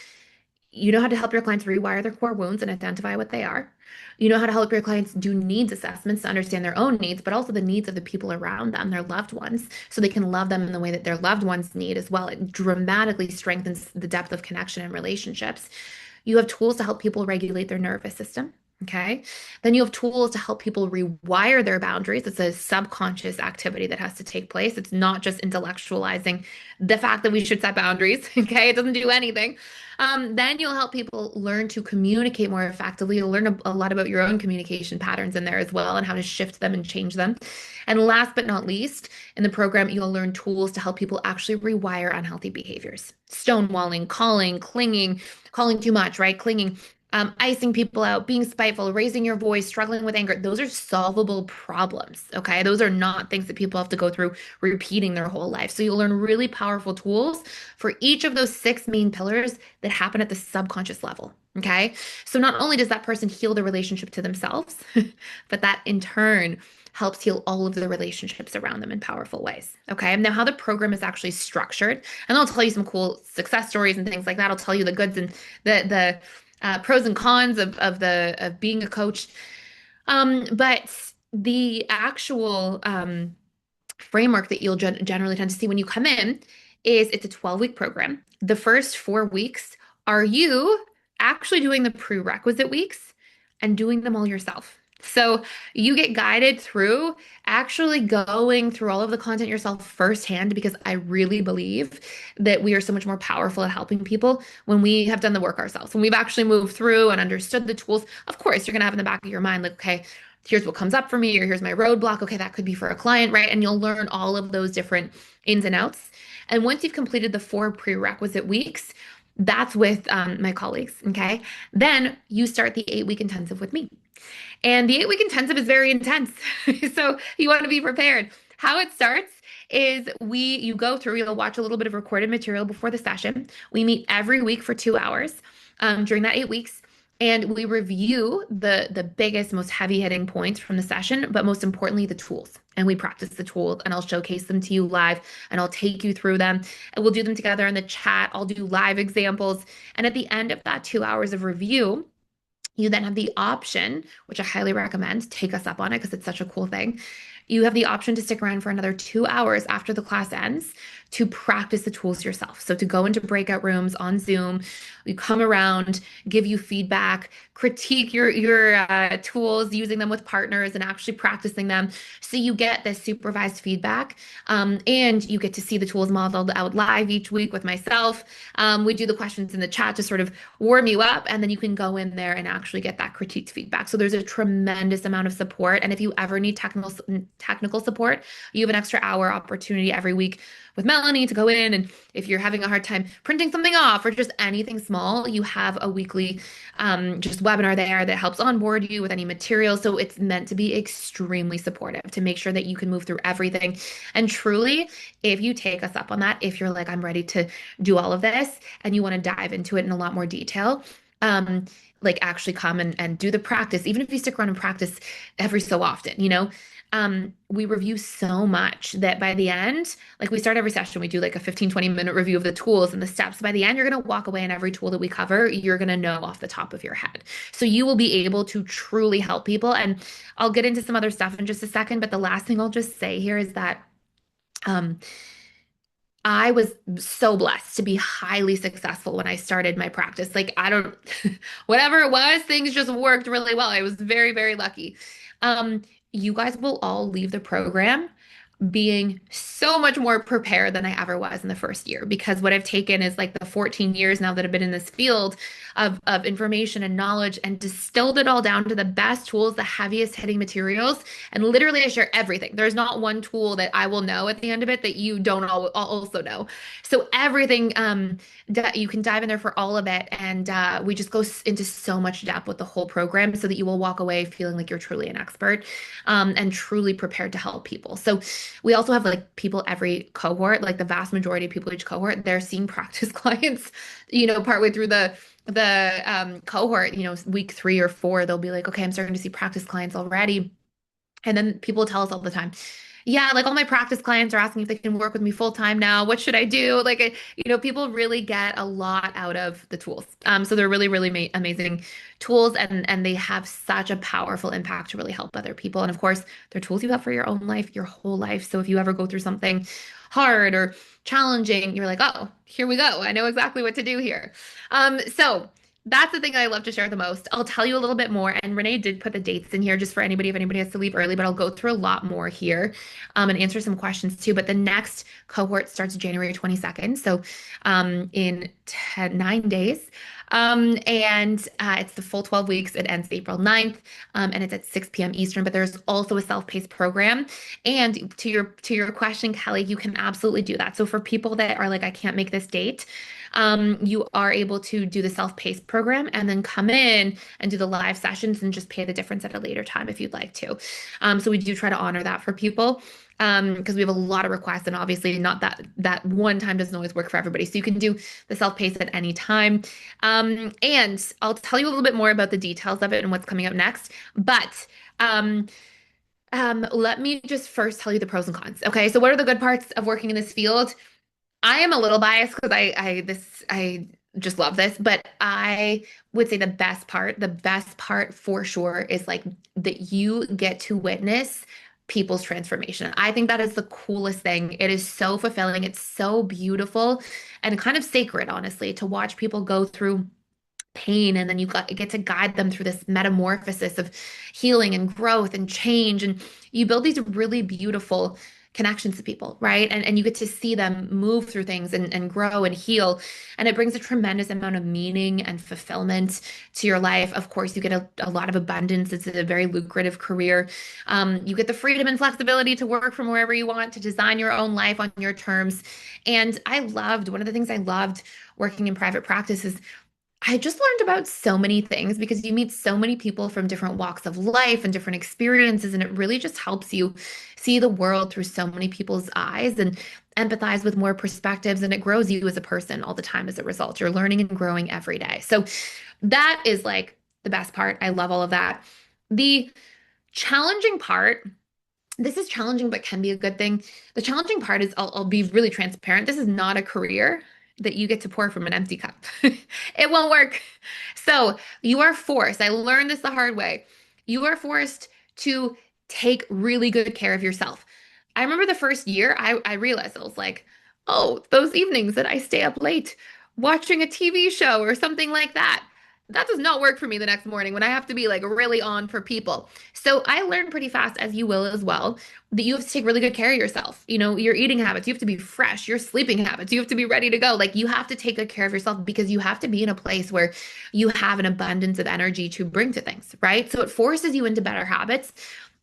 you know how to help your clients rewire their core wounds and identify what they are. You know how to help your clients do needs assessments to understand their own needs, but also the needs of the people around them, their loved ones, so they can love them in the way that their loved ones need as well. It dramatically strengthens the depth of connection and relationships. You have tools to help people regulate their nervous system. Okay. Then you have tools to help people rewire their boundaries. It's a subconscious activity that has to take place. It's not just intellectualizing the fact that we should set boundaries. Okay. It doesn't do anything. Then you'll help people learn to communicate more effectively. You'll learn a lot about your own communication patterns in there as well and how to shift them and change them. And last but not least, in the program, you'll learn tools to help people actually rewire unhealthy behaviors. Stonewalling, calling, clinging, calling too much, right? Clinging, icing people out, being spiteful, raising your voice, struggling with anger. Those are solvable problems. Okay. Those are not things that people have to go through repeating their whole life. So you'll learn really powerful tools for each of those six main pillars that happen at the subconscious level. Okay. So not only does that person heal the relationship to themselves, but that in turn helps heal all of the relationships around them in powerful ways. Okay. And now how the program is actually structured, and I'll tell you some cool success stories and things like that. I'll tell you the goods and the pros and cons of being a coach. But the actual framework that you'll generally tend to see when you come in is it's a 12-week program. The first 4 weeks are you actually doing the prerequisite weeks and doing them all yourself. So you get guided through actually going through all of the content yourself firsthand, because I really believe that we are so much more powerful at helping people when we have done the work ourselves. When we've actually moved through and understood the tools, of course, you're going to have in the back of your mind, like, okay, here's what comes up for me, or here's my roadblock. Okay, that could be for a client, right? And you'll learn all of those different ins and outs. And once you've completed the 4 prerequisite weeks, that's with my colleagues. Okay. Then you start the 8-week intensive with me. And the 8-week intensive is very intense. So you want to be prepared. How it starts is you go through, you'll watch a little bit of recorded material before the session. We meet every week for 2 hours during that 8 weeks. And we review the biggest, most heavy hitting points from the session, but most importantly, the tools. And we practice the tools, and I'll showcase them to you live, and I'll take you through them. And we'll do them together in the chat. I'll do live examples. And at the end of that 2 hours of review, you then have the option, which I highly recommend, take us up on it because it's such a cool thing. You have the option to stick around for another 2 hours after the class ends to practice the tools yourself. So to go into breakout rooms on Zoom, we come around, give you feedback, critique your tools, using them with partners and actually practicing them. So you get this supervised feedback, and you get to see the tools modeled out live each week with myself. We do the questions in the chat to sort of warm you up, and then you can go in there and actually get that critiqued feedback. So there's a tremendous amount of support. And if you ever need technical support, you have an extra hour opportunity every week with Melanie to go in. And if you're having a hard time printing something off or just anything small, you have a weekly just webinar there that helps onboard you with any material. So it's meant to be extremely supportive to make sure that you can move through everything. And truly, if you take us up on that, if you're like, I'm ready to do all of this and you want to dive into it in a lot more detail, like actually come and do the practice, even if you stick around and practice every so often, we review so much that by the end, like we start every session, we do like a 15-20 minute review of the tools and the steps. By the end, you're going to walk away, and every tool that we cover, you're going to know off the top of your head. So you will be able to truly help people. And I'll get into some other stuff in just a second. But the last thing I'll just say here is that, I was so blessed to be highly successful when I started my practice. Like, whatever it was, things just worked really well. I was very, very lucky. You guys will all leave the program being so much more prepared than I ever was in the first year, because what I've taken is like the 14 years now that I've been in this field of information and knowledge, and distilled it all down to the best tools, the heaviest hitting materials. And literally I share everything. There's not one tool that I will know at the end of it that you don't also know. So everything, you can dive in there for all of it. And we just go into so much depth with the whole program so that you will walk away feeling like you're truly an expert, and truly prepared to help people. So We also have like people every cohort, like the vast majority of people each cohort, they're seeing practice clients, partway through the cohort, week 3 or 4, they'll be like, okay, I'm starting to see practice clients already. And then people tell us all the time, yeah, like all my practice clients are asking if they can work with me full time now. What should I do? Like, people really get a lot out of the tools. So they're really, really amazing tools, and they have such a powerful impact to really help other people. And of course, they're tools you have for your own life, your whole life. So if you ever go through something hard or challenging, you're like, oh, here we go. I know exactly what to do here. So that's the thing I love to share the most. I'll tell you a little bit more. And Renee did put the dates in here just for anybody, if anybody has to leave early, but I'll go through a lot more here, and answer some questions too. But the next cohort starts January 22nd. So in 9 days. And it's the full 12 weeks. It ends April 9th, and it's at 6 p.m. Eastern. But there's also a self-paced program. And to your question, Kelly, you can absolutely do that. So for people that are like, I can't make this date, you are able to do the self-paced program and then come in and do the live sessions and just pay the difference at a later time if you'd like to. So we do try to honor that for people, because we have a lot of requests, and obviously not that one time doesn't always work for everybody. So you can do the self-paced at any time. And I'll tell you a little bit more about the details of it and what's coming up next. But let me just first tell you the pros and cons. Okay, so what are the good parts of working in this field? I am a little biased because I just love this, but I would say the best part for sure is like that you get to witness people's transformation. I think that is the coolest thing. It is so fulfilling. It's so beautiful and kind of sacred, honestly, to watch people go through pain, and then get to guide them through this metamorphosis of healing and growth and change, and you build these really beautiful connections to people, right? And you get to see them move through things and grow and heal, and it brings a tremendous amount of meaning and fulfillment to your life. Of course, you get a lot of abundance. It's a very lucrative career. You get the freedom and flexibility to work from wherever you want, to design your own life on your terms. And one of the things I loved working in private practice is I just learned about so many things, because you meet so many people from different walks of life and different experiences, and it really just helps you see the world through so many people's eyes and empathize with more perspectives, and it grows you as a person all the time as a result. You're learning and growing every day. So that is like the best part. I love all of that. The challenging part, this is challenging, but can be a good thing. The challenging part is I'll be really transparent. This is not a career that you get to pour from an empty cup. It won't work. So you are forced, I learned this the hard way. You are forced to take really good care of yourself. I remember the first year I realized, I was like, oh, those evenings that I stay up late watching a TV show or something like that. That does not work for me the next morning when I have to be like really on for people. So I learned pretty fast, as you will as well, that you have to take really good care of yourself. Your eating habits, you have to be fresh, your sleeping habits, you have to be ready to go. Like you have to take good care of yourself, because you have to be in a place where you have an abundance of energy to bring to things, right? So it forces you into better habits.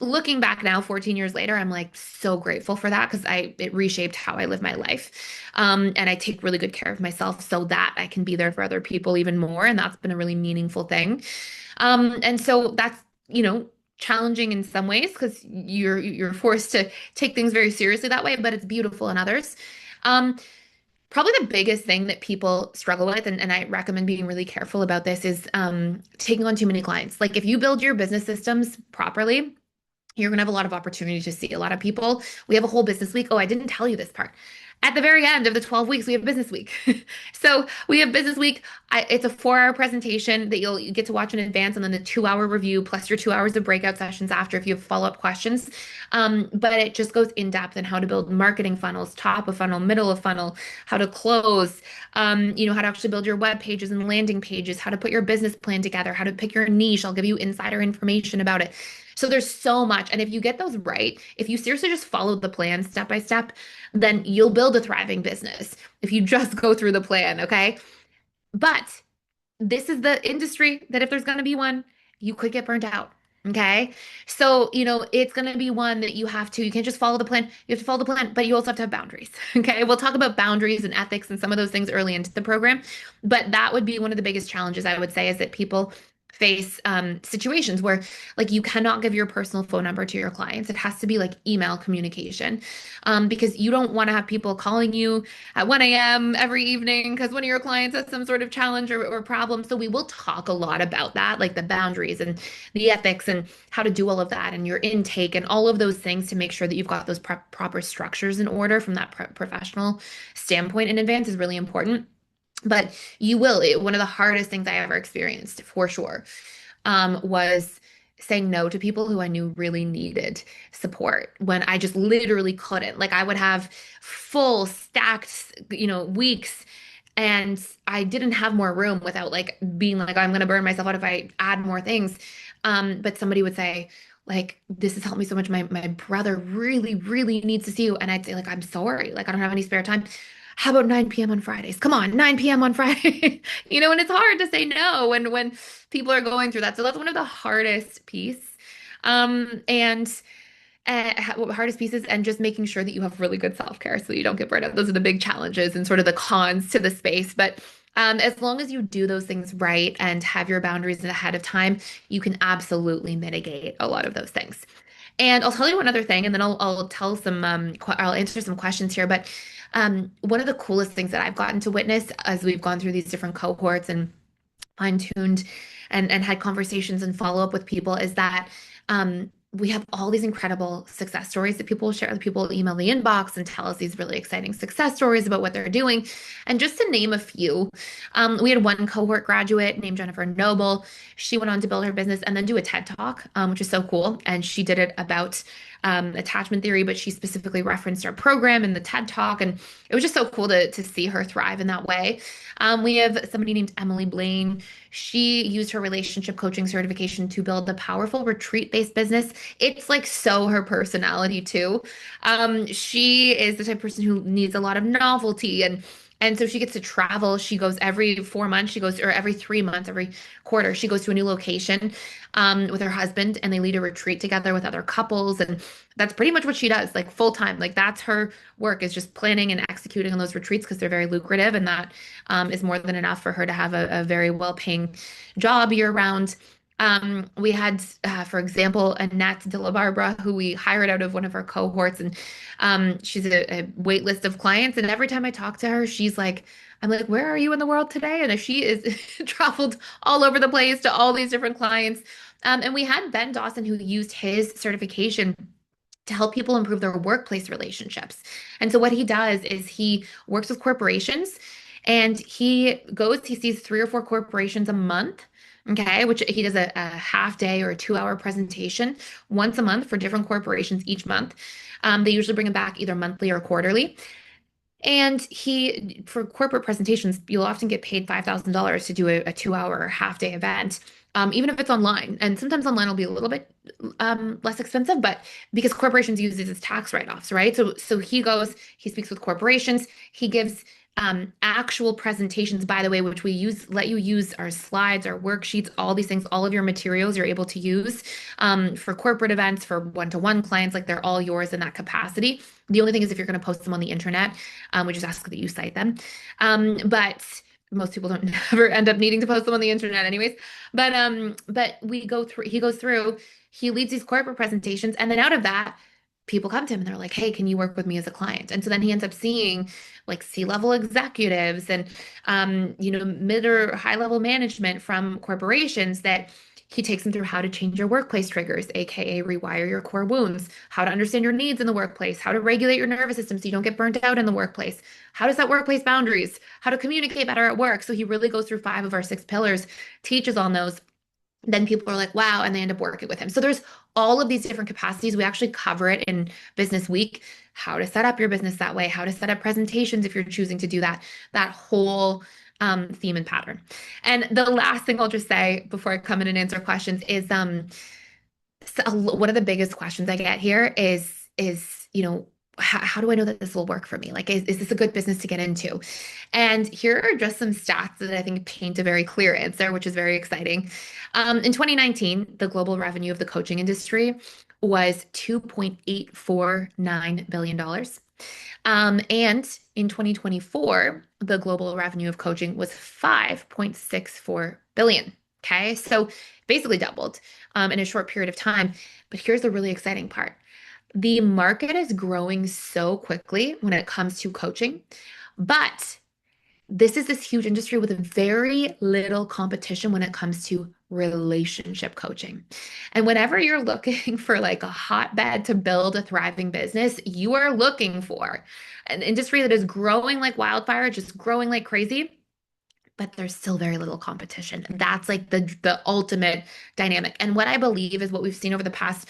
Looking back now, 14 years later, I'm like so grateful for that, because it reshaped how I live my life. And I take really good care of myself so that I can be there for other people even more. And that's been a really meaningful thing. And so that's, challenging in some ways, because you're forced to take things very seriously that way, but it's beautiful in others. Um, Probably the biggest thing that people struggle with, and I recommend being really careful about this, is taking on too many clients. Like if you build your business systems properly, you're going to have a lot of opportunity to see a lot of people. We have a whole business week. Oh, I didn't tell you this part. At the very end of the 12 weeks, we have business week. So we have business week. It's a 4-hour presentation that you get to watch in advance, and then a 2-hour review plus your 2 hours of breakout sessions after if you have follow-up questions. But it just goes in depth in how to build marketing funnels, top of funnel, middle of funnel, how to close, how to actually build your web pages and landing pages, how to put your business plan together, how to pick your niche. I'll give you insider information about it. So there's so much. And if you get those right, if you seriously just follow the plan step by step, then you'll build a thriving business if you just go through the plan, okay? But this is the industry that if there's going to be one, you could get burnt out. Okay. So, it's going to be one that you can't just follow the plan. You have to follow the plan, but you also have to have boundaries. Okay. We'll talk about boundaries and ethics and some of those things early into the program. But that would be one of the biggest challenges, I would say, is that people face situations where like you cannot give your personal phone number to your clients. It has to be like email communication, because you don't want to have people calling you at 1 a.m. every evening because one of your clients has some sort of challenge or problem. So we will talk a lot about that, like the boundaries and the ethics and how to do all of that and your intake and all of those things to make sure that you've got those proper structures in order from that professional standpoint in advance is really important. But one of the hardest things I ever experienced for sure, was saying no to people who I knew really needed support when I just literally couldn't. Like I would have full stacked, weeks, and I didn't have more room without like being like, I'm gonna burn myself out if I add more things. But somebody would say, like, this has helped me so much. My brother really, really needs to see you. And I'd say, like, I'm sorry, like I don't have any spare time. How about 9 p.m. on Fridays? Come on, 9 p.m. on Friday. And it's hard to say no when people are going through that. So that's one of the hardest piece. And hardest pieces, and just making sure that you have really good self-care so you don't get burned out. Those are the big challenges and sort of the cons to the space. But as long as you do those things right and have your boundaries ahead of time, you can absolutely mitigate a lot of those things. And I'll tell you one other thing, and then I'll tell some I'll answer some questions here. But one of the coolest things that I've gotten to witness as we've gone through these different cohorts and fine-tuned and had conversations and follow up with people is that we have all these incredible success stories that people share. People email the inbox and tell us these really exciting success stories about what they're doing. And just to name a few, we had one cohort graduate named Jennifer Noble. She went on to build her business and then do a TED Talk, which is so cool. And she did it about attachment theory, but she specifically referenced our program in the TED Talk. And it was just so cool to see her thrive in that way. We have somebody named Emily Blaine. She used her relationship coaching certification to build a powerful retreat-based business. It's like so her personality too. She is the type of person who needs a lot of novelty and so she gets to travel. She goes every 4 months. She goes, or every 3 months, every quarter. She goes to a new location with her husband, and they lead a retreat together with other couples. And that's pretty much what she does, like full time. Like that's her work, is just planning and executing on those retreats because they're very lucrative, and that is more than enough for her to have a very well-paying job year round. We had, for example, Annette de la Barbara, who we hired out of one of our cohorts, and she's a wait list of clients. And every time I talk to her, I'm like, where are you in the world today? And she is traveled all over the place to all these different clients. And we had Ben Dawson, who used his certification to help people improve their workplace relationships. And so what he does is he works with corporations, and he sees 3 or 4 corporations a month. Okay, which he does a half day or a 2 hour presentation once a month for different corporations each month. They usually bring him back either monthly or quarterly. And for corporate presentations, you'll often get paid $5,000 to do a 2 hour half day event, even if it's online. And sometimes online will be a little bit less expensive, but because corporations use it as tax write-offs, right? So he speaks with corporations, he gives actual presentations, by the way, which let you use our slides, our worksheets, all these things, all of your materials you're able to use for corporate events, for one-to-one clients, like they're all yours in that capacity. The only thing is if you're going to post them on the internet, we just ask that you cite them. But most people don't never end up needing to post them on the internet anyways. But he goes through, he leads these corporate presentations, and then out of that, people come to him and they're like, hey, can you work with me as a client? And so then he ends up seeing like C-level executives and mid or high level management from corporations that he takes them through how to change your workplace triggers, aka rewire your core wounds, how to understand your needs in the workplace, how to regulate your nervous system so you don't get burnt out in the workplace, how to set workplace boundaries, how to communicate better at work. So he really goes through 5 of our 6 pillars, teaches on those. Then people are like, wow, and they end up working with him. So there's all of these different capacities. We actually cover it in Business Week, how to set up your business that way, how to set up presentations if you're choosing to do that whole theme and pattern. And the last thing I'll just say before I come in and answer questions is one of the biggest questions I get here is how do I know that this will work for me? Like, is this a good business to get into? And here are just some stats that I think paint a very clear answer, which is very exciting. In 2019, the global revenue of the coaching industry was $2.849 billion. And in 2024, the global revenue of coaching was 5.64 billion. Okay, so basically doubled in a short period of time. But here's the really exciting part. The market is growing so quickly when it comes to coaching, but this is this huge industry with very little competition when it comes to relationship coaching. And whenever you're looking for like a hotbed to build a thriving business, you are looking for an industry that is growing like wildfire, just growing like crazy, but there's still very little competition. That's like the ultimate dynamic. And what I believe is what we've seen over the past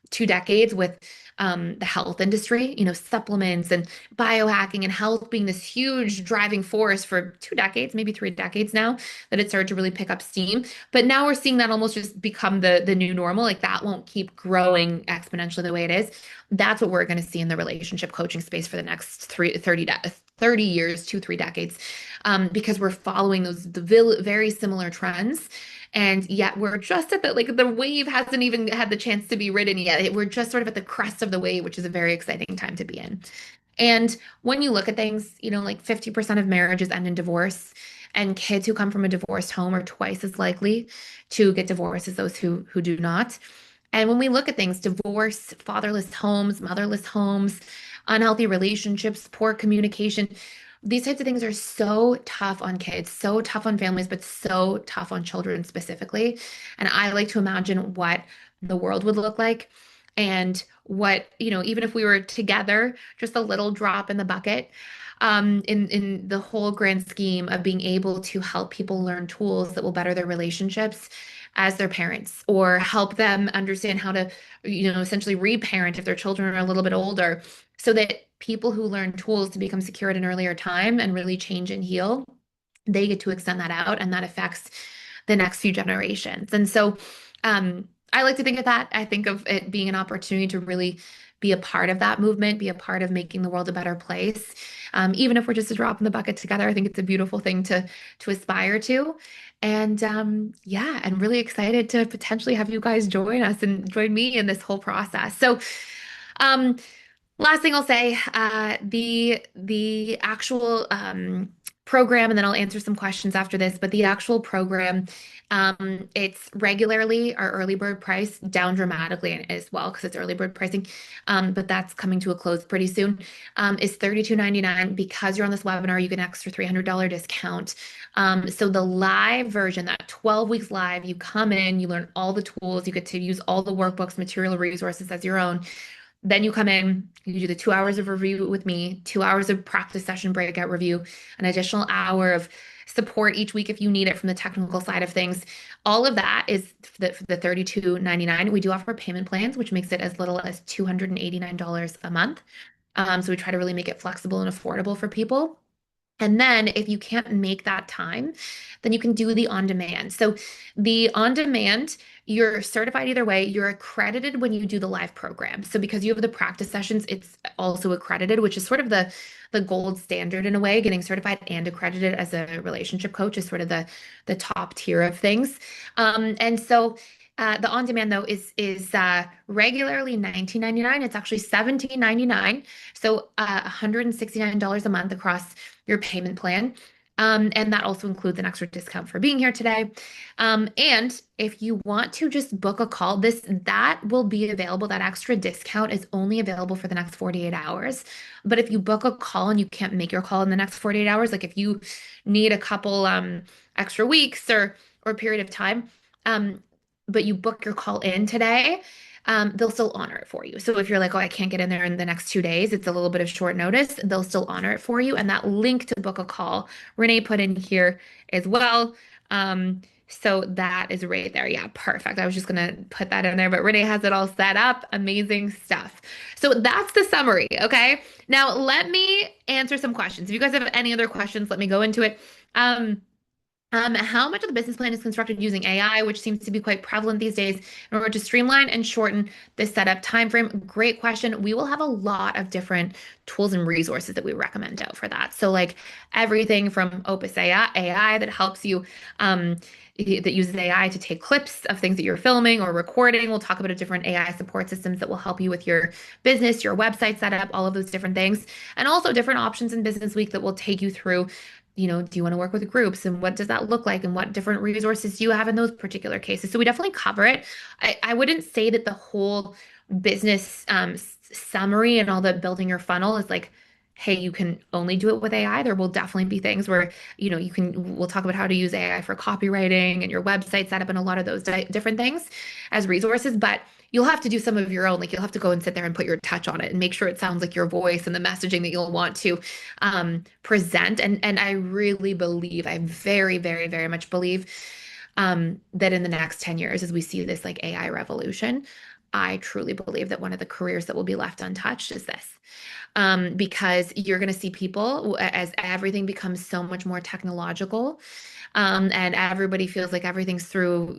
2 decades with the health industry, supplements and biohacking and health being this huge driving force for 2 decades, maybe 3 decades now, that it started to really pick up steam. But now we're seeing that almost just become the new normal. Like that won't keep growing exponentially the way it is. That's what we're going to see in the relationship coaching space for the next 30 years, 2, 3 decades, because we're following those very similar trends. And yet we're just at the wave hasn't even had the chance to be ridden yet. We're just sort of at the crest of the wave, which is a very exciting time to be in. And when you look at things, like 50% of marriages end in divorce, and kids who come from a divorced home are twice as likely to get divorced as those who do not. And when we look at things, divorce, fatherless homes, motherless homes, unhealthy relationships, poor communication, these types of things are so tough on kids, so tough on families, but so tough on children specifically. And I like to imagine what the world would look like and what, even if we were together, just a little drop in the bucket, in the whole grand scheme of being able to help people learn tools that will better their relationships as their parents or help them understand how to, essentially reparent if their children are a little bit older so that people who learn tools to become secure at an earlier time and really change and heal, they get to extend that out and that affects the next few generations. And so I like to think of that. I think of it being an opportunity to really be a part of that movement, be a part of making the world a better place. Even if we're just a drop in the bucket together, I think it's a beautiful thing to aspire to. And yeah, and really excited to potentially have you guys join us and join me in this whole process. So um, last thing I'll say, the actual program, and then I'll answer some questions after this, but the actual program, it's regularly our early bird price down dramatically as well because it's early bird pricing, but that's coming to a close pretty soon, is $32.99. Because you're on this webinar, you get an extra $300 discount. So the live version, that 12 weeks live, you come in, you learn all the tools, you get to use all the workbooks, material resources as your own. Then you come in, you do the 2 hours of review with me, 2 hours of practice session breakout review, an additional hour of support each week if you need it from the technical side of things. All of that is for the $32.99. We do offer payment plans, which makes it as little as $289 a month. So we try to really make it flexible and affordable for people. And then if you can't make that time, then you can do the on demand. So the on demand, you're certified either way. You're accredited when you do the live program. So because you have the practice sessions, it's also accredited, which is sort of the gold standard in a way. Getting certified and accredited as a relationship coach is sort of the top tier of things. And so the on demand though is regularly $19.99. It's actually $17.99. So $169 a month across your payment plan. And that also includes an extra discount for being here today. And if you want to just book a call, that will be available. That extra discount is only available for the next 48 hours. But if you book a call and you can't make your call in the next 48 hours, like if you need a couple extra weeks or period of time, but you book your call in today, they'll still honor it for you. So if you're like, oh, I can't get in there in the next 2 days, it's a little bit of short notice, they'll still honor it for you. And that link to book a call, Renee put in here as well. So that is right there. Yeah, perfect. I was just going to put that in there, but Renee has it all set up. Amazing stuff. So that's the summary. Okay. Now let me answer some questions. If you guys have any other questions, let me go into it. How much of the business plan is constructed using AI, which seems to be quite prevalent these days, in order to streamline and shorten the setup timeframe? Great question. We will have a lot of different tools and resources that we recommend out for that. So like everything from Opus AI that helps you, that uses AI to take clips of things that you're filming or recording. We'll talk about a different AI support systems that will help you with your business, your website setup, all of those different things. And also different options in Business Week that will take you through do you want to work with groups and what does that look like and what different resources do you have in those particular cases? So we definitely cover it. I wouldn't say that the whole business summary and all the building your funnel is like, hey, you can only do it with AI. There will definitely be things where, we'll talk about how to use AI for copywriting and your website setup and a lot of those different things as resources, but you'll have to do some of your own. Like you'll have to go and sit there and put your touch on it and make sure it sounds like your voice and the messaging that you'll want to present. And I really believe, I very, very, very much believe that in the next 10 years, as we see this like AI revolution, I truly believe that one of the careers that will be left untouched is this. Because you're going to see people as everything becomes so much more technological, and everybody feels like everything's through,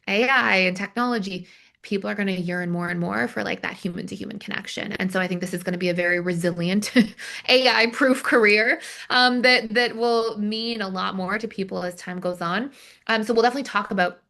AI and technology. People are going to yearn more and more for like that human to human connection. And so I think this is going to be a very resilient AI proof career that will mean a lot more to people as time goes on. So we'll definitely talk about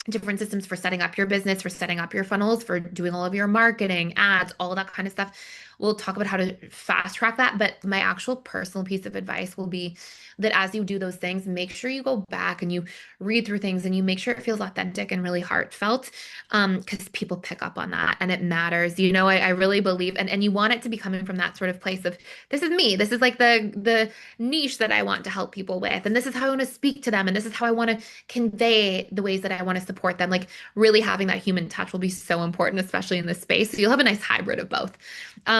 different systems for setting up your business, for setting up your funnels, for doing all of your marketing, ads, all that kind of stuff. We'll talk about how to fast track that. But my actual personal piece of advice will be that as you do those things, make sure you go back and you read through things and you make sure it feels authentic and really heartfelt. Because people pick up on that and it matters. I really believe and you want it to be coming from that sort of place of this is me. This is like the niche that I want to help people with. And this is how I want to speak to them. And this is how I want to convey the ways that I want to support them. Like really having that human touch will be so important, especially in this space. So you'll have a nice hybrid of both.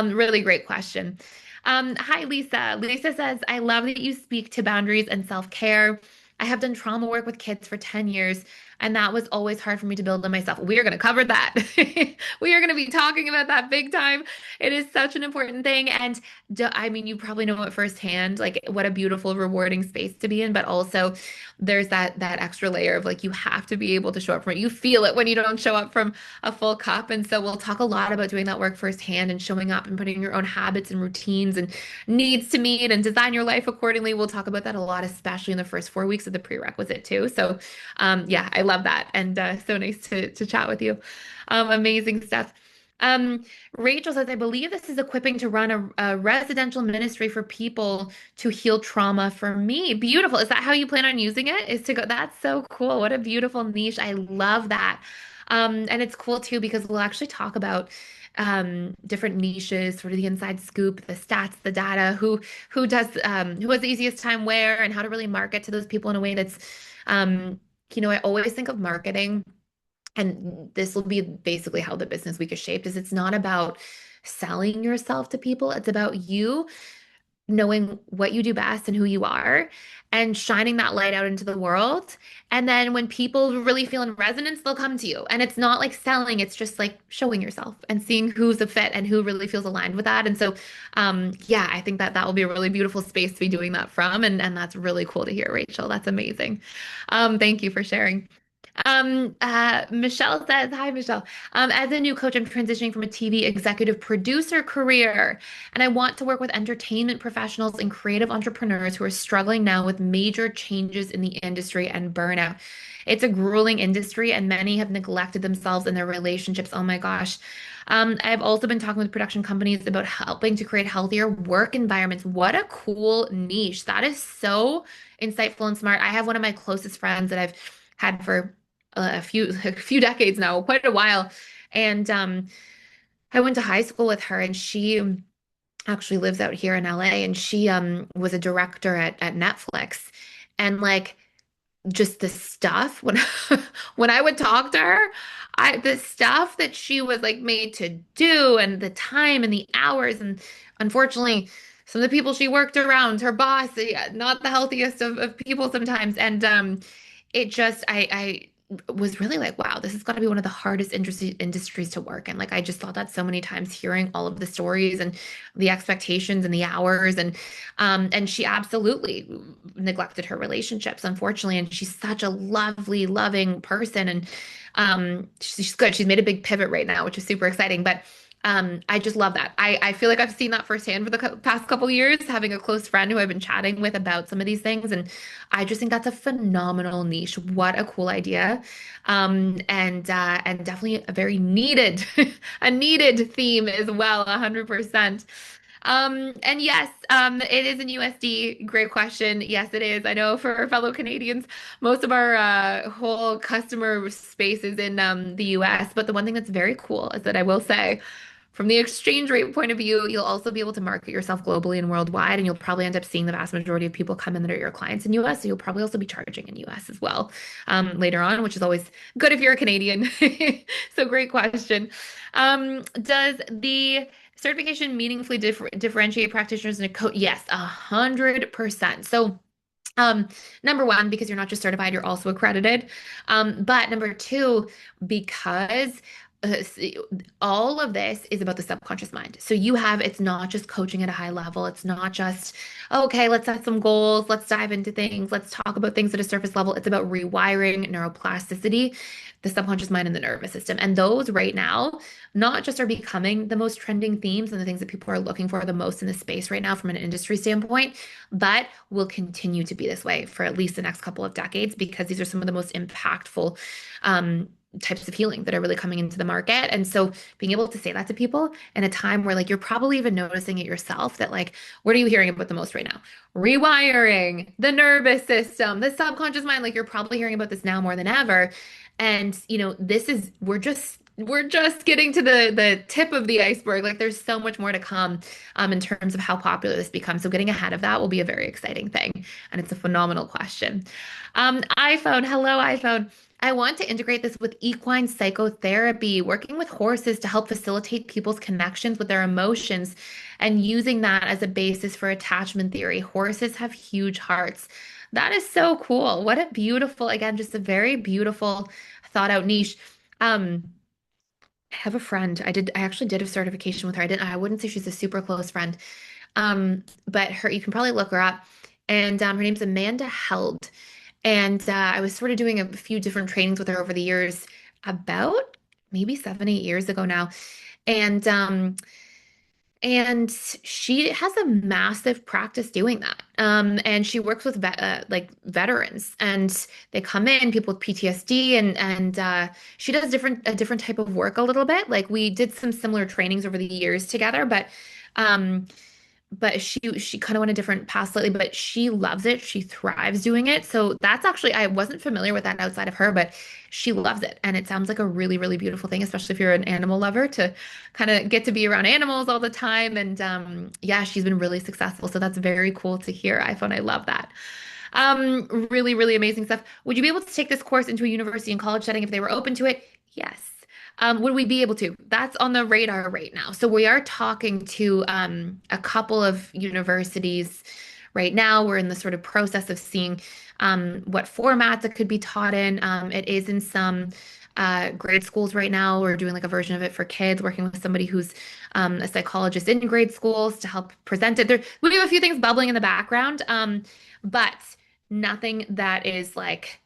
Really great question. Hi, Lisa. Lisa says, I love that you speak to boundaries and self-care. I have done trauma work with kids for 10 years, and that was always hard for me to build on myself. We are going to cover that. We are going to be talking about that big time. It is such an important thing. And I mean, you probably know it firsthand, like what a beautiful, rewarding space to be in, but also there's that extra layer of like you have to be able to show up from it. You feel it when you don't show up from a full cup. And so we'll talk a lot about doing that work firsthand and showing up and putting your own habits and routines and needs to meet and design your life accordingly. We'll talk about that a lot, especially in the first 4 weeks of the prerequisite too. So yeah, I love that. And so nice to chat with you. Amazing stuff. Um, Rachel says, I believe this is equipping to run a residential ministry for people to heal trauma for me. Beautiful. Is that how you plan on using it? Is to go, that's so cool. What a beautiful niche. I love that. And it's cool too because we'll actually talk about different niches, sort of the inside scoop, the stats, the data, who has the easiest time where, and how to really market to those people in a way that's, I always think of marketing. And this will be basically how the business week is shaped, is it's not about selling yourself to people. It's about you knowing what you do best and who you are and shining that light out into the world. And then when people really feel in resonance, they'll come to you. And it's not like selling, it's just like showing yourself and seeing who's a fit and who really feels aligned with that. And so, yeah, I think that will be a really beautiful space to be doing that from. And that's really cool to hear, Rachel. That's amazing. Thank you for sharing. Michelle says, hi, Michelle. As a new coach, I'm transitioning from a TV executive producer career, and I want to work with entertainment professionals and creative entrepreneurs who are struggling now with major changes in the industry and burnout. It's a grueling industry, and many have neglected themselves and their relationships. Oh my gosh. I've also been talking with production companies about helping to create healthier work environments. What a cool niche. That is so insightful and smart. I have one of my closest friends that I've had for a few decades now, quite a while. And I went to high school with her, and she actually lives out here in LA, and she was a director at Netflix. And like just the stuff when when I would talk to her, the stuff that she was like made to do and the time and the hours and unfortunately some of the people she worked around, her boss, yeah, not the healthiest of people sometimes. And it just I was really like, wow, this has got to be one of the hardest industries to work in. Like I just thought that so many times hearing all of the stories and the expectations and the hours and she absolutely neglected her relationships, unfortunately. And she's such a lovely, loving person. And she's good. She's made a big pivot right now, which is super exciting. But I just love that. I feel like I've seen that firsthand for the past couple of years, having a close friend who I've been chatting with about some of these things. And I just think that's a phenomenal niche. What a cool idea. And definitely a very needed, a needed theme as well, 100%. And yes, it is in USD. Great question. Yes, it is. I know for our fellow Canadians, most of our whole customer space is in the US. But the one thing that's very cool is that I will say, from the exchange rate point of view, you'll also be able to market yourself globally and worldwide, and you'll probably end up seeing the vast majority of people come in that are your clients in US. So you'll probably also be charging in US as well later on, which is always good if you're a Canadian. So great question. Does the certification meaningfully differentiate practitioners in a code? Yes, 100%. So number one, because you're not just certified, you're also accredited. But number two, because all of this is about the subconscious mind. So it's not just coaching at a high level. It's not just, okay, let's set some goals, let's dive into things, let's talk about things at a surface level. It's about rewiring neuroplasticity, the subconscious mind, and the nervous system. And those right now, not just are becoming the most trending themes and the things that people are looking for the most in the space right now from an industry standpoint, but will continue to be this way for at least the next couple of decades because these are some of the most impactful types of healing that are really coming into the market. And so being able to say that to people in a time where like you're probably even noticing it yourself that like, what are you hearing about the most right now? Rewiring, the nervous system, the subconscious mind. Like you're probably hearing about this now more than ever. And this is we're just getting to the tip of the iceberg. Like there's so much more to come in terms of how popular this becomes. So getting ahead of that will be a very exciting thing. And it's a phenomenal question. iPhone, hello, iPhone. I want to integrate this with equine psychotherapy, working with horses to help facilitate people's connections with their emotions and using that as a basis for attachment theory. Horses have huge hearts. That is so cool. What a beautiful, again, just a very beautiful thought out niche. Um, I have a friend. I actually did a certification with her. I wouldn't say she's a super close friend. But you can probably look her up. And her name's Amanda Held. And I was sort of doing a few different trainings with her over the years, about maybe 7, 8 years ago now. And and she has a massive practice doing that. And she works with like veterans, and they come in, people with PTSD, and she does a different type of work a little bit. Like we did some similar trainings over the years together, um, but she kind of went a different path slightly, but she loves it. She thrives doing it. So that's actually, I wasn't familiar with that outside of her, but she loves it. And it sounds like a really, really beautiful thing, especially if you're an animal lover, to kind of get to be around animals all the time. And yeah, she's been really successful. So that's very cool to hear, iPhone. I love that. Really, really amazing stuff. Would you be able to take this course into a university and college setting if they were open to it? Yes. Would we be able to? That's on the radar right now. So we are talking to a couple of universities right now. We're in the sort of process of seeing what formats it could be taught in. It is in some grade schools right now. We're doing like a version of it for kids, working with somebody who's a psychologist in grade schools to help present it. We have a few things bubbling in the background, but nothing that is like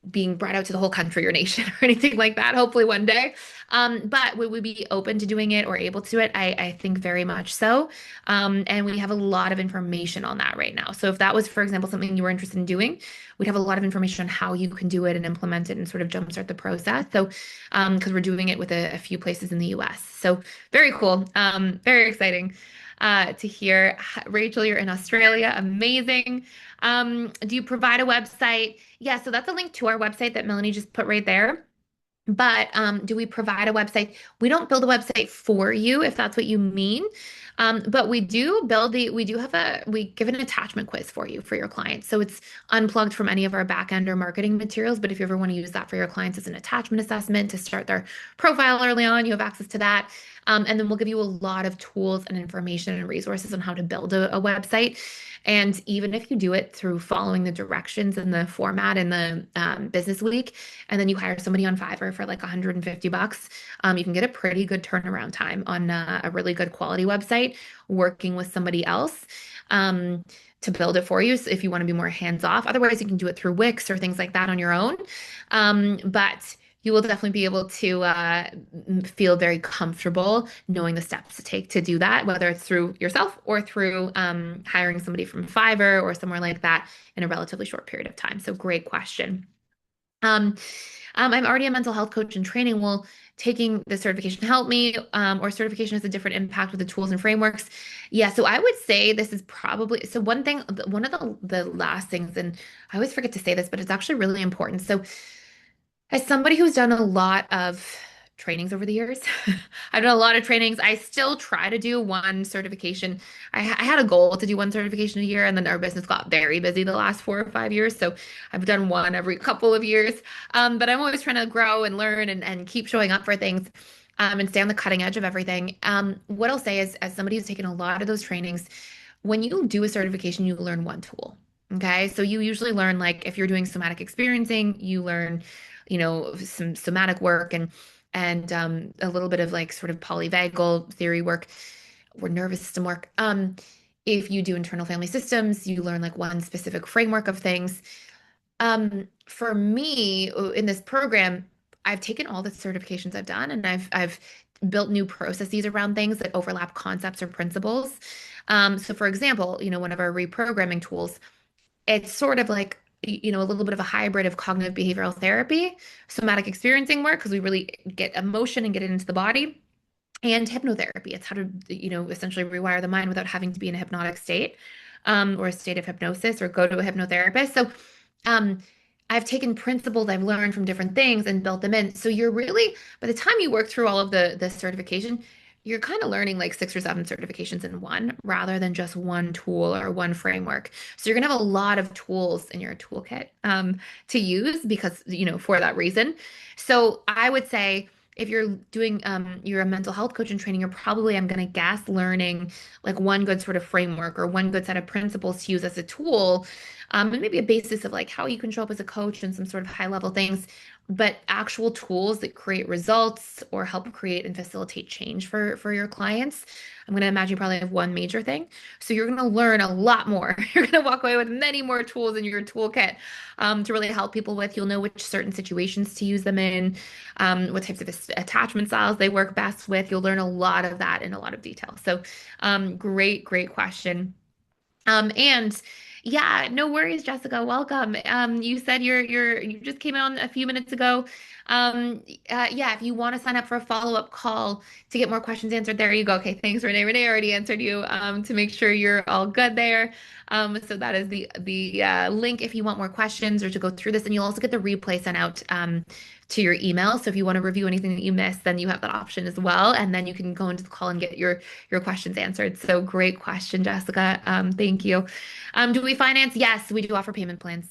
being brought out to the whole country or nation or anything like that, hopefully one day. But would we be open to doing it or able to do it? I think very much so. And we have a lot of information on that right now. So if that was, for example, something you were interested in doing, we'd have a lot of information on how you can do it and implement it and sort of jumpstart the process. So, because we're doing it with a few places in the US. So very cool. Very exciting to hear. Rachel, you're in Australia. Amazing. Do you provide a website? Yeah, so that's a link to our website that Melanie just put right there. But do we provide a website? We don't build a website for you, if that's what you mean. But we give an attachment quiz for you, for your clients. So it's unplugged from any of our back end or marketing materials. But if you ever want to use that for your clients as an attachment assessment to start their profile early on, you have access to that. And then we'll give you a lot of tools and information and resources on how to build a website. And even if you do it through following the directions and the format in the business week, and then you hire somebody on Fiverr for like 150 bucks, you can get a pretty good turnaround time on a really good quality website working with somebody else. To build it for you, so if you want to be more hands off. Otherwise, you can do it through Wix or things like that on your own. But you will definitely be able to feel very comfortable knowing the steps to take to do that, whether it's through yourself or through hiring somebody from Fiverr or somewhere like that in a relatively short period of time. So great question. I'm already a mental health coach in training. Will taking the certification help me, or certification has a different impact with the tools and frameworks. Yeah, so I would say this is probably so one thing, one of the last things, and I always forget to say this, but it's actually really important. So as somebody who's done a lot of trainings over the years, I've done a lot of trainings. I still try to do one certification. I had a goal to do one certification a year, and then our business got very busy the last 4 or 5 years. So I've done one every couple of years. But I'm always trying to grow and learn and keep showing up for things. And stay on the cutting edge of everything. What I'll say is, as somebody who's taken a lot of those trainings, when you do a certification, you learn one tool. Okay. So you usually learn, like, if you're doing somatic experiencing, you learn, some somatic work and a little bit of like sort of polyvagal theory work or nervous system work. If you do internal family systems, you learn like one specific framework of things. For me, in this program, I've taken all the certifications I've done and I've built new processes around things that overlap concepts or principles. So for example, one of our reprogramming tools, it's sort of like, a little bit of a hybrid of cognitive behavioral therapy, somatic experiencing work, because we really get emotion and get it into the body, and hypnotherapy. It's how to, essentially rewire the mind without having to be in a hypnotic state, or a state of hypnosis or go to a hypnotherapist. So, um, I've taken principles I've learned from different things and built them in. So you're really, by the time you work through all of the certification, you're kind of learning like 6 or 7 certifications in one rather than just one tool or one framework. So you're gonna have a lot of tools in your toolkit, to use because, for that reason. So I would say, if you're doing, you're a mental health coach and training, you're probably, I'm going to guess, learning like one good sort of framework or one good set of principles to use as a tool, and maybe a basis of like how you can show up as a coach and some sort of high level things, but actual tools that create results or help create and facilitate change for your clients. I'm going to imagine you probably have one major thing. So you're going to learn a lot more. You're going to walk away with many more tools in your toolkit, to really help people with. You'll know which certain situations to use them in, what types of attachment styles they work best with. You'll learn a lot of that in a lot of detail. So, great, great question. And yeah, no worries, Jessica. Welcome. You said you just came on a few minutes ago. Yeah, if you want to sign up for a follow-up call to get more questions answered, there you go. Okay, thanks, Renee. Renee already answered you, to make sure you're all good there. So that is the link if you want more questions or to go through this, and you'll also get the replay sent out, to your email. So if you want to review anything that you missed, then you have that option as well, and then you can go into the call and get your questions answered. So great question, Jessica. Thank you. Do we finance? Yes, we do offer payment plans.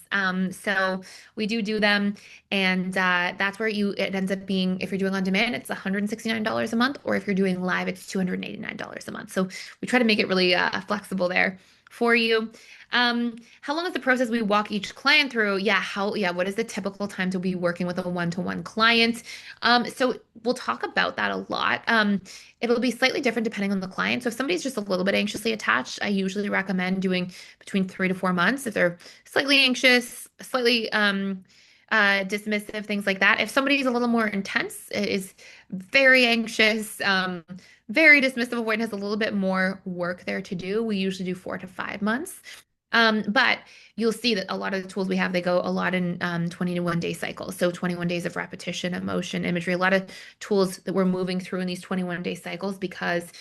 So we do them, and that's where it ends up being, if you're doing on demand, it's $169 a month, or if you're doing live, it's $289 a month. So we try to make it really flexible there for you. How long is the process we walk each client through? What is the typical time to be working with a one-to-one client? So we'll talk about that a lot. It'll be slightly different depending on the client. So if somebody's just a little bit anxiously attached, I usually recommend doing between 3 to 4 months. If they're slightly anxious, slightly dismissive, things like that. If somebody's a little more intense, is very anxious, very dismissive, avoidant, has a little bit more work there to do, we usually do 4 to 5 months. But you'll see that a lot of the tools we have, they go a lot in 21-day cycles. So 21 days of repetition, emotion, imagery, a lot of tools that we're moving through in these 21-day cycles, because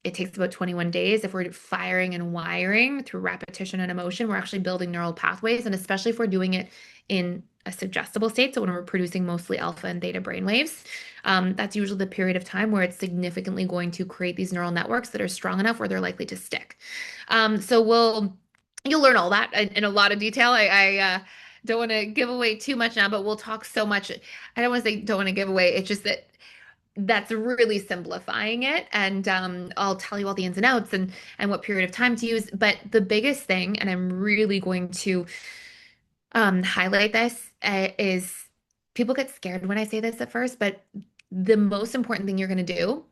it takes about 21 days. If we're firing and wiring through repetition and emotion, we're actually building neural pathways. And especially if we're doing it in a suggestible state, so when we're producing mostly alpha and theta brainwaves, that's usually the period of time where it's significantly going to create these neural networks that are strong enough where they're likely to stick. You'll learn all that in a lot of detail. I don't want to give away too much now, but we'll talk so much. I don't want to say don't want to give away. It's just that that's really simplifying it. And I'll tell you all the ins and outs and what period of time to use. But the biggest thing, and I'm really going to highlight this, is people get scared when I say this at first, but the most important thing you're going to do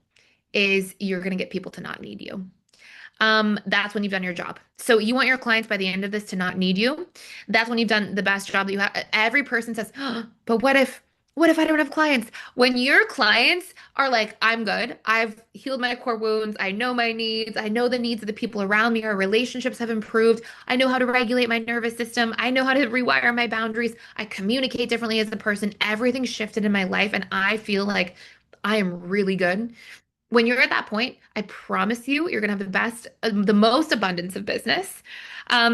is you're going to get people to not need you. That's when you've done your job. So you want your clients by the end of this to not need you. That's when you've done the best job that you have. Every person says, "Oh, but what if I don't have clients?" When your clients are like, "I'm good. I've healed my core wounds. I know my needs. I know the needs of the people around me. Our relationships have improved. I know how to regulate my nervous system. I know how to rewire my boundaries. I communicate differently as a person. Everything's shifted in my life, and I feel like I am really good. When you're at that point, I promise you, you're going to have the most abundance of business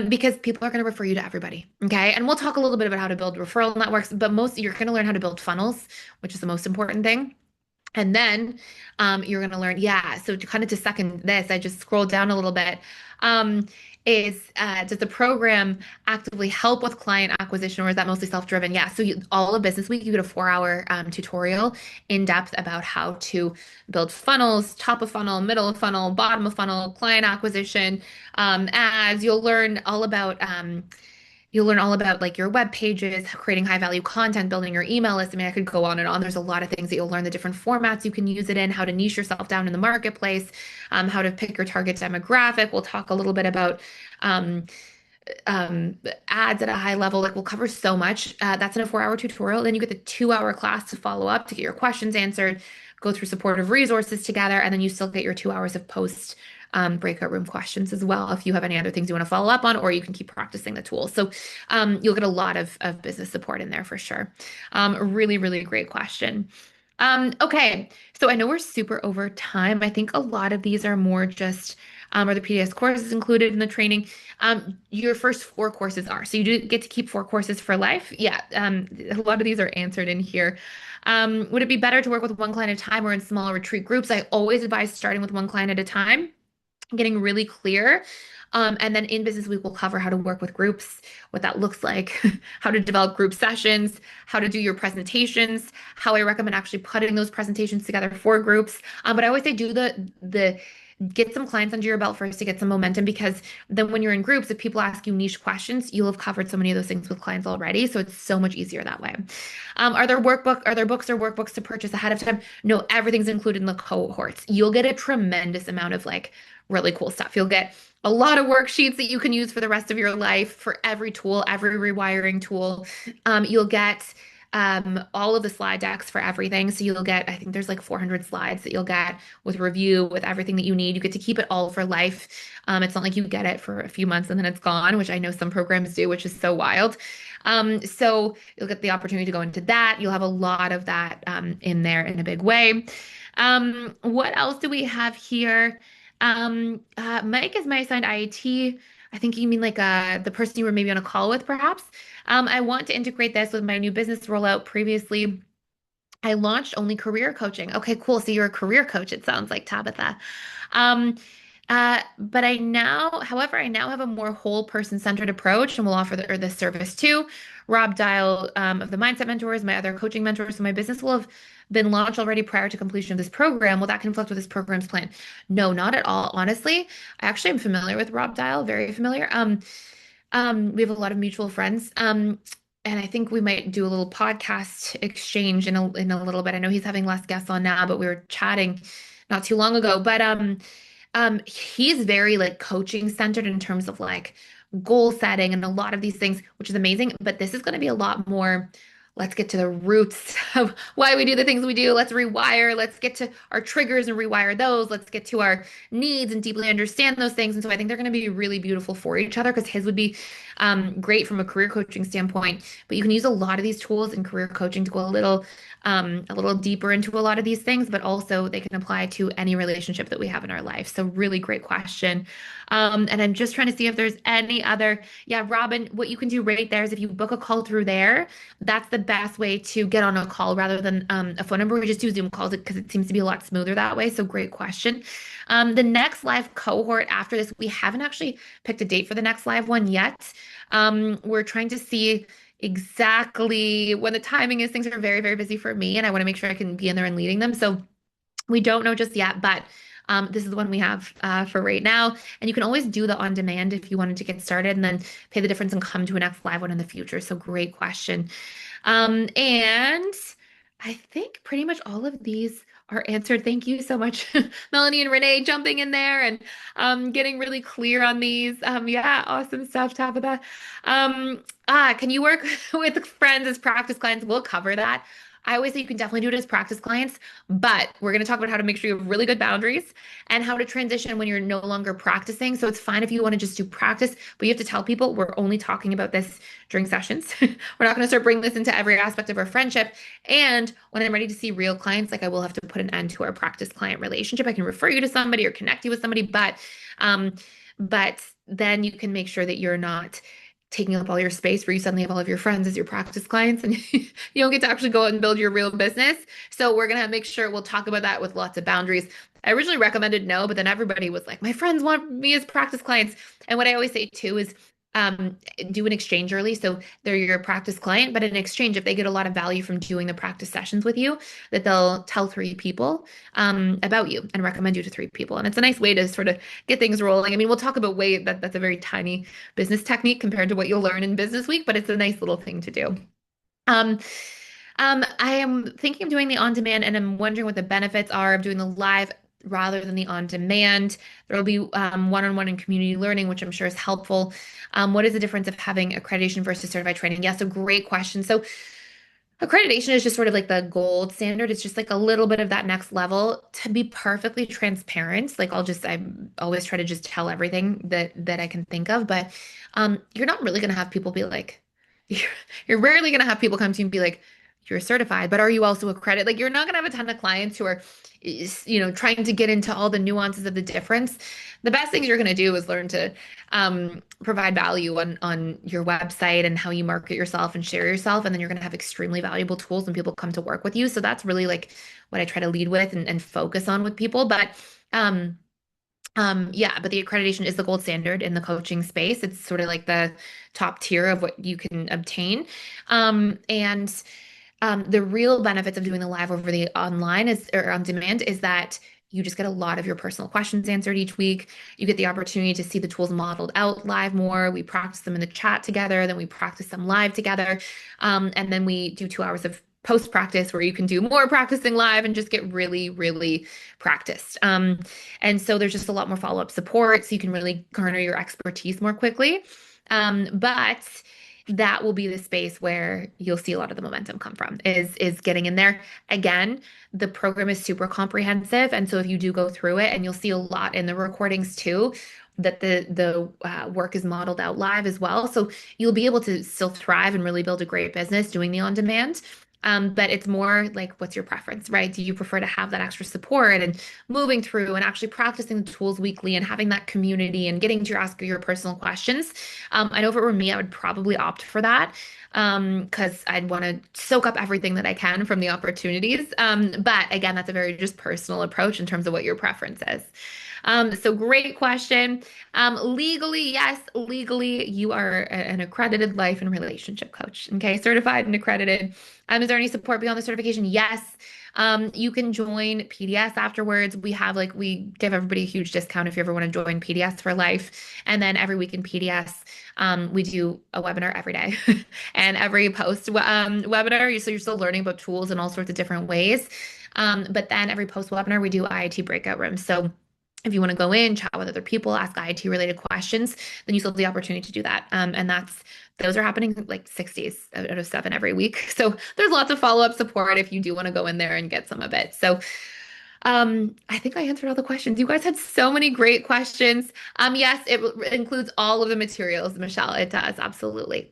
because people are going to refer you to everybody. Okay. And we'll talk a little bit about how to build referral networks, but most you're going to learn how to build funnels, which is the most important thing. And then you're going to learn, yeah. So to kind of to second this, I just scrolled down a little bit. Does the program actively help with client acquisition or is that mostly self-driven? Yeah. So all of Business Week, you get a 4 hour tutorial in depth about how to build funnels, top of funnel, middle of funnel, bottom of funnel, client acquisition, ads. You'll learn all about like your web pages, creating high value content, building your email list. I mean, I could go on and on. There's a lot of things that you'll learn, the different formats you can use it in, how to niche yourself down in the marketplace, how to pick your target demographic. We'll talk a little bit about um, ads at a high level. Like we'll cover so much. That's in a 4 hour tutorial. Then you get the 2 hour class to follow up to get your questions answered, go through supportive resources together, and then you still get your 2 hours of post breakout room questions as well if you have any other things you want to follow up on, or you can keep practicing the tools. So you'll get a lot of business support in there for sure. Really, really great question. Okay, so I know we're super over time. I think a lot of these are more just are the PDS courses included in the training? Your first 4 courses are. So you do get to keep 4 courses for life. Yeah, a lot of these are answered in here. Would it be better to work with one client at a time or in small retreat groups? I always advise starting with one client at a time, getting really clear. And then in Business Week, we'll cover how to work with groups, what that looks like, how to develop group sessions, how to do your presentations, how I recommend actually putting those presentations together for groups. But I always say do the get some clients under your belt first to get some momentum because then when you're in groups, if people ask you niche questions, you'll have covered so many of those things with clients already. So it's so much easier that way. Are there books or workbooks to purchase ahead of time? No, everything's included in the cohorts. You'll get a tremendous amount of like really cool stuff. You'll get a lot of worksheets that you can use for the rest of your life for every tool, every rewiring tool. You'll get all of the slide decks for everything. So you'll get, I think there's like 400 slides that you'll get with review, with everything that you need. You get to keep it all for life. It's not like you get it for a few months and then it's gone, which I know some programs do, which is so wild. So you'll get the opportunity to go into that. You'll have a lot of that in there in a big way. What else do we have here? Mike is my assigned IAT. I think you mean like the person you were maybe on a call with, perhaps. I want to integrate this with my new business rollout. Previously, I launched only career coaching. Okay, cool. So you're a career coach, it sounds like, Tabitha. Um, but however, I now have a more whole person centered approach and will offer this service too. Rob Dial of the Mindset Mentor is my other coaching mentor. So my business will have been launched already prior to completion of this program. Will that conflict with this program's plan? No, not at all. Honestly, I actually am familiar with Rob Dial, very familiar. We have a lot of mutual friends. And I think we might do a little podcast exchange in a little bit. I know he's having less guests on now, but we were chatting not too long ago. But he's very like coaching centered in terms of like goal setting and a lot of these things, which is amazing. But this is going to be a lot more. Let's get to the roots of why we do the things we do. Let's rewire. Let's get to our triggers and rewire those. Let's get to our needs and deeply understand those things. And so I think they're going to be really beautiful for each other because his would be great from a career coaching standpoint. But you can use a lot of these tools in career coaching to go a little deeper into a lot of these things, but also they can apply to any relationship that we have in our life. So really great question. And I'm just trying to see if there's any other, yeah, Robin, what you can do right there is if you book a call through there, that's the best way to get on a call rather than a phone number. We just do Zoom calls because it seems to be a lot smoother that way. So great question. The next live cohort after this, we haven't actually picked a date for the next live one yet. We're trying to see exactly when the timing is. Things are very, very busy for me, and I want to make sure I can be in there and leading them. So we don't know just yet, but this is the one we have for right now. And you can always do the on demand if you wanted to get started and then pay the difference and come to a next live one in the future. So great question. And I think pretty much all of these are answered. Thank you so much, Melanie and Renee, jumping in there and getting really clear on these. Yeah, awesome stuff, Tabitha. Can you work with friends as practice clients? We'll cover that. I always say you can definitely do it as practice clients, but we're going to talk about how to make sure you have really good boundaries and how to transition when you're no longer practicing. So it's fine if you want to just do practice, but you have to tell people we're only talking about this during sessions. We're not going to start bringing this into every aspect of our friendship. And when I'm ready to see real clients, like I will have to put an end to our practice client relationship. I can refer you to somebody or connect you with somebody, um, but then you can make sure that you're not taking up all your space where you suddenly have all of your friends as your practice clients and you don't get to actually go out and build your real business. So we're gonna make sure we'll talk about that with lots of boundaries. I originally recommended no, but then everybody was like, my friends want me as practice clients. And what I always say too is um, do an exchange early. So they're your practice client, but in exchange, if they get a lot of value from doing the practice sessions with you, that they'll tell three people about you and recommend you to three people. And it's a nice way to sort of get things rolling. I mean, we'll talk about that's a very tiny business technique compared to what you'll learn in Business Week, but it's a nice little thing to do. Um, I am thinking of doing the on demand and I'm wondering what the benefits are of doing the live rather than the on demand. There will be one-on-one and community learning, which I'm sure is helpful. What is the difference of having accreditation versus certified training? Yes, a great question. So accreditation is just sort of like the gold standard. It's just like a little bit of that next level. To be perfectly transparent, like I always try to just tell everything that I can think of, but you're not really gonna have people be like, you're, you're rarely gonna have people come to you and be like, you're certified, but are you also accredited? Like you're not gonna have a ton of clients who are, trying to get into all the nuances of the difference. The best things you're gonna do is learn to provide value on your website and how you market yourself and share yourself. And then you're going to have extremely valuable tools when people come to work with you. So that's really like what I try to lead with and focus on with people. Um, yeah, but the accreditation is the gold standard in the coaching space. It's sort of like the top tier of what you can obtain. And the real benefits of doing the live over the online is or on demand is that you just get a lot of your personal questions answered each week. You get the opportunity to see the tools modeled out live more. We practice them in the chat together, then we practice them live together. And then we do 2 hours of post practice where you can do more practicing live and just get really, really practiced. And so there's just a lot more follow-up support so you can really garner your expertise more quickly. But that will be the space where you'll see a lot of the momentum come from is getting in there. Again, the program is super comprehensive. And so if you do go through it, and you'll see a lot in the recordings too, that the work is modeled out live as well. So you'll be able to still thrive and really build a great business doing the on demand. But it's more like, what's your preference, right? Do you prefer to have that extra support and moving through and actually practicing the tools weekly and having that community and getting to ask your personal questions? I know if it were me, I would probably opt for that because I'd want to soak up everything that I can from the opportunities. But again, that's a very just personal approach in terms of what your preference is. So great question. Legally, yes, legally, you are an accredited life and relationship coach. Okay, certified and accredited. Is there any support beyond the certification? Yes. You can join PDS afterwards. We give everybody a huge discount if you ever want to join PDS for life. And then every week in PDS, we do a webinar every day. And every post webinar, so you're still learning about tools in all sorts of different ways. But then every post webinar, we do IIT breakout rooms. So if you want to go in, chat with other people, ask IT related questions, then you still have the opportunity to do that. And those are happening like 6 days out of 7 every week. So there's lots of follow-up support if you do want to go in there and get some of it. So I think I answered all the questions. You guys had so many great questions. Yes, it includes all of the materials, Michelle. It does, absolutely.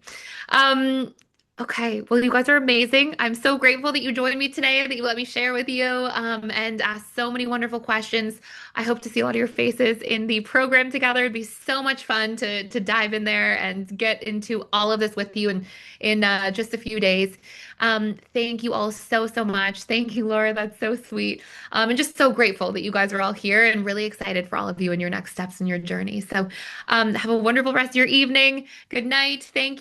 Um, okay, well, you guys are amazing. I'm so grateful that you joined me today, that you let me share with you, and ask so many wonderful questions. I hope to see a lot of your faces in the program together. It'd be so much fun to dive in there and get into all of this with you in just a few days. Thank you all so, so much. Thank you, Laura. That's so sweet. And just so grateful that you guys are all here and really excited for all of you and your next steps in your journey. So have a wonderful rest of your evening. Good night. Thank you.